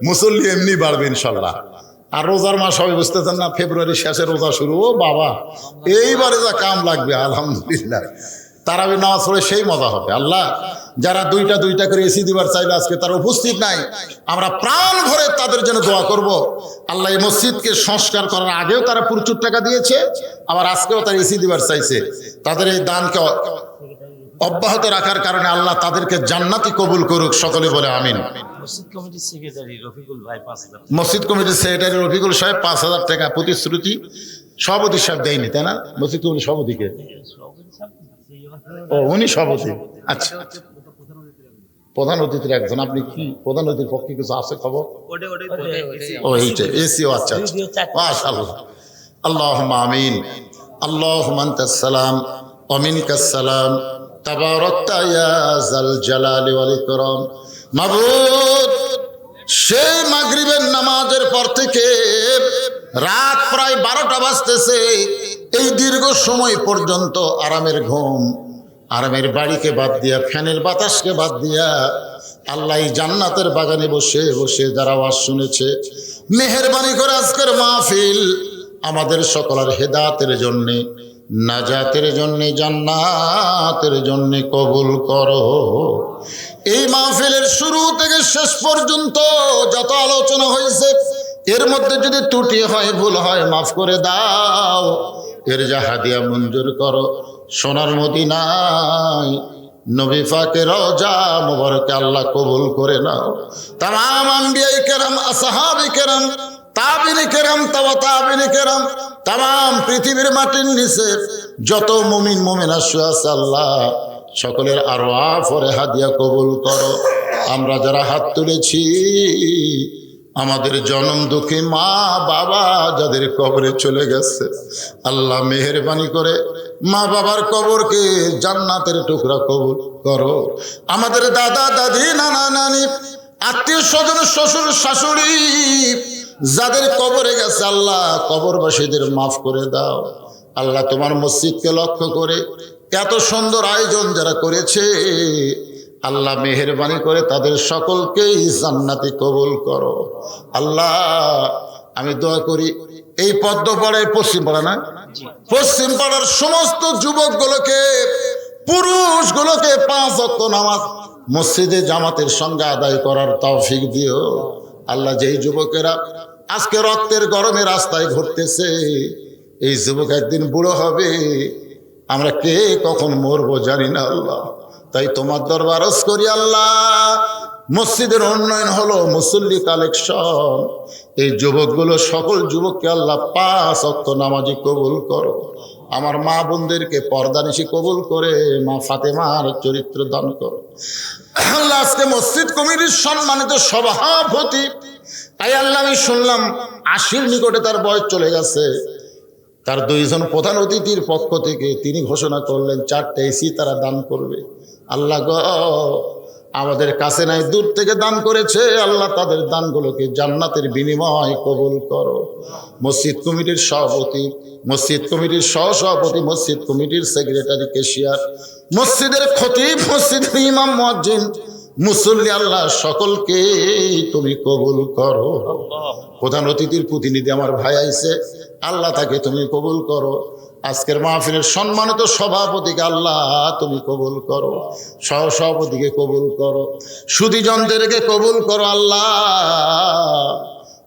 মুসল্লি এমনি বাড়বে ইনশাল্লাহ। আর রোজার মাস হবে, বুঝতেছেন না, ফেব্রুয়ারি শেষে রোজা শুরু। ও বাবা, এইবারে যা কাম লাগবে আলহামদুলিল্লাহ। তারাবি নামাজ পড়ে সেই মজা হবে। আল্লাহ যারা দুইটা করে এসি দিবার চাইলে আজকে তারা উপস্থিত নাই, আমরা প্রাণ ভরে তাদের জন্য দোয়া করব। আল্লাহ এই মসজিদকে সংস্কার করার আগেও তারা প্রচুর টাকা দিয়েছে, আবার আজকেও তারা এসি দিবার চাইছে। তাদের এই দানকে অব্যাহত রাখার কারণে আল্লাহ তাদেরকে জান্নাতি কবুল করুক। সকলে বলে আমিন। মসজিদ কমিটির সেক্রেটারি রফিকুল ভাই 5000। মসজিদ কমিটির সেক্রেটারি রফিকুল সাহেব 5000 টাকা প্রতিশ্রুতি। সভাপতি সাহেব দেয়নি, তাই না? মসজিদ কমিটির সভাপতিকে, ও উনি সভাপতি। আচ্ছা, প্রধান অতিথির একজন। আপনি কি প্রধান অতিথির পক্ষে কিছু আছে খবর? ও এইটা এসিও। আচ্ছা আচ্ছা, মাশাআল্লাহ। আল্লাহুম্মা আমিন। আল্লাহুম্মা আনতাস সালাম ওয়া মিনকাস সালাম, তাবারাকতা ইয়া যাল জালালি ওয়াল ইকরাম। মাবুদ, সেই মাগরিবের নামাজের পর থেকে রাত প্রায় 12টা বাজতেছে, এই দীর্ঘ সময় পর্যন্ত আরামের ঘুম, আরামের বাড়িকে বাদ দিয়া, ফ্যানের বাতাসকে বাদ দিয়া আল্লাহ জান্নাতের বাগানে বসে বসে যারা ওয়াজ শুনেছে, মেহেরবানি করে আজকের মাহফিল আমাদের সকলের হেদায়েতের জন্যে নাজাতের জন্য, জান্নাতের জন্য কবুল করো। এই মাহফিলের শুরু থেকে শেষ পর্যন্ত যত আলোচনা হয়েছে এর মধ্যে যদি ত্রুটি হয়, ভুল হয়, মাফ করে দাও। এর যা হাদিয়া মঞ্জুর করো। সোনার মদিনায় নবী পাকের রওজা মুবারকে আল্লাহ কবুল করে নাও। তামাম আম্বিয়াই কেরাম, আসহাবে কেরাম, তাবিনে কেরাম, তাবিনে কেরাম, তামাম পৃথিবীর মাটির নিচে যত মুমিন মুমিনা শুয়ে আছে আল্লাহ সকলের আরওয়াহ ফরে হাদিয়া কবুল করো। আমরা যারা হাত তুলেছি, আমাদের জনম দুঃখী মা বাবা যাদের কবরে চলে গেছে, আল্লাহ মেহেরবানি করে মা বাবার কবরকে জান্নাতের টুকরা কবুল করো। আমাদের দাদা দাদি, নানা নানি, আত্মীয় স্বজন, শ্বশুর শাশুড়ি যাদের কবরে গেছে আল্লাহ কবরবাসীদের মাফ করে দাও। আল্লাহ তোমার মসজিদকে লক্ষ্য করে এত সুন্দর আয়োজন যারা করেছে আল্লাহ মেহেরবানি করে তাদের সকলকেই জান্নাতি কবুল করো। আল্লাহ আমি দোয়া করি এই পদ্মপাড়ায়, পশ্চিম পাড়া না, পশ্চিম পাড়ার সমস্ত যুবকগুলোকে, পুরুষগুলোকে 5 ওয়াক্ত নামাজ মসজিদে জামাতের সঙ্গে আদায় করার তৌফিক দিও। আল্লাহ যেই যুবকেরা আজকে রক্তের গরমে রাস্তায় ঘুরতেছে, এই যুবক একদিন বুড়ো হবে, আমরা কে কখন মরবো জানি না আল্লাহ। তাই তোমার দরবার আরজ করি আল্লাহ, মসজিদের উন্নয়ন হলো, মুসল্লি কালেকশন, এই যুবকগুলো সকল যুবককে আল্লাহ 5 ওয়াক্ত নামাজি কবুল করো। আমার মা বোনদেরকে পর্দানিশি কবুল করে মা ফাতেমার চরিত্র দান করো। আল্লাহ আজকে মসজিদ কমিটির সম্মানিত সভাপতি, তাই আল্লাহ আমি শুনলাম 80-র নিকটে তার বয়স চলে গেছে, তার 2 জন প্রধান অতিথির পক্ষ থেকে তিনি ঘোষণা করলেন 4টা এসি তারা দান করবে। আল্লাহ গো, আমাদের কাছে নাই, দূর থেকে দান করেছে, আল্লাহ তাদের দানগুলোকে জান্নাতের বিনিময় কবুল করো। মসজিদ কমিটির সভাপতি, মসজিদ কমিটির সহসভাপতি, মসজিদ কমিটির সেক্রেটারি, ক্যাশিয়ার, মসজিদের খতিব, মসজিদের ইমাম, মুয়াজ্জিন, মুসল্লি, আল্লাহ সকলকে তুমি কবুল করো। প্রধান অতিথির প্রতিনিধি আমার ভাই আইছে, আল্লাহ তাকে তুমি কবুল করো। আজকের মাহফিলের সম্মানিত সভাপতিকে আল্লাহ তুমি কবুল করো, সহসভাপতিকে কবুল করো, সুধীজনদেরকে কবুল করো। আল্লাহ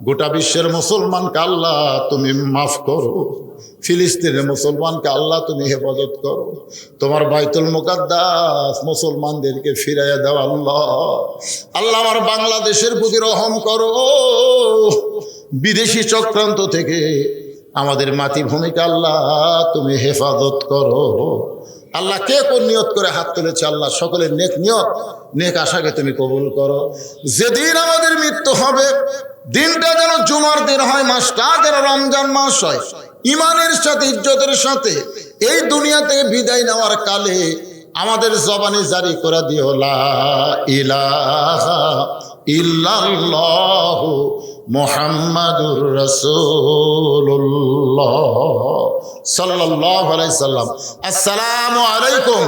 গোটা বিশ্বের মুসলমানকে আল্লাহ তুমি মাফ করো, ফিলিস্তিনের মুসলমানকে আল্লাহ তুমি হেফাজত করো, তোমার বাইতুল মুকাদ্দাস মুসলমানদেরকে ফিরাইয়া দাও। আল্লাহ আল্লাহ আমার বাংলাদেশের প্রতি রহম করো, বিদেশি চক্রান্ত থেকে আমাদের মাতৃভূমিকে আল্লাহ তুমি হেফাজত করো। আল্লাহ কে কোন নিয়ত করে হাত তুলেছে আল্লাহ সকলের নেক নিয়ত, নেক আশাকে তুমি কবুল করো। যেদিন আমাদের মৃত্যু হবে দিনটা যেন জুমার দিন হয়, মাসটা যেন রমজান মাস হয়, ইমানের সাথে, ইজ্জতের সাথে এই দুনিয়া থেকে বিদায় নেওয়ার কালে আমাদের জবানে জারি করে দিও লা ইলাহা ইল্লাল্লাহু মুহাম্মাদুর রাসূলুল্লাহ সাল্লাল্লাহু আলাইহি সাল্লাম। আসসালামু আলাইকুম।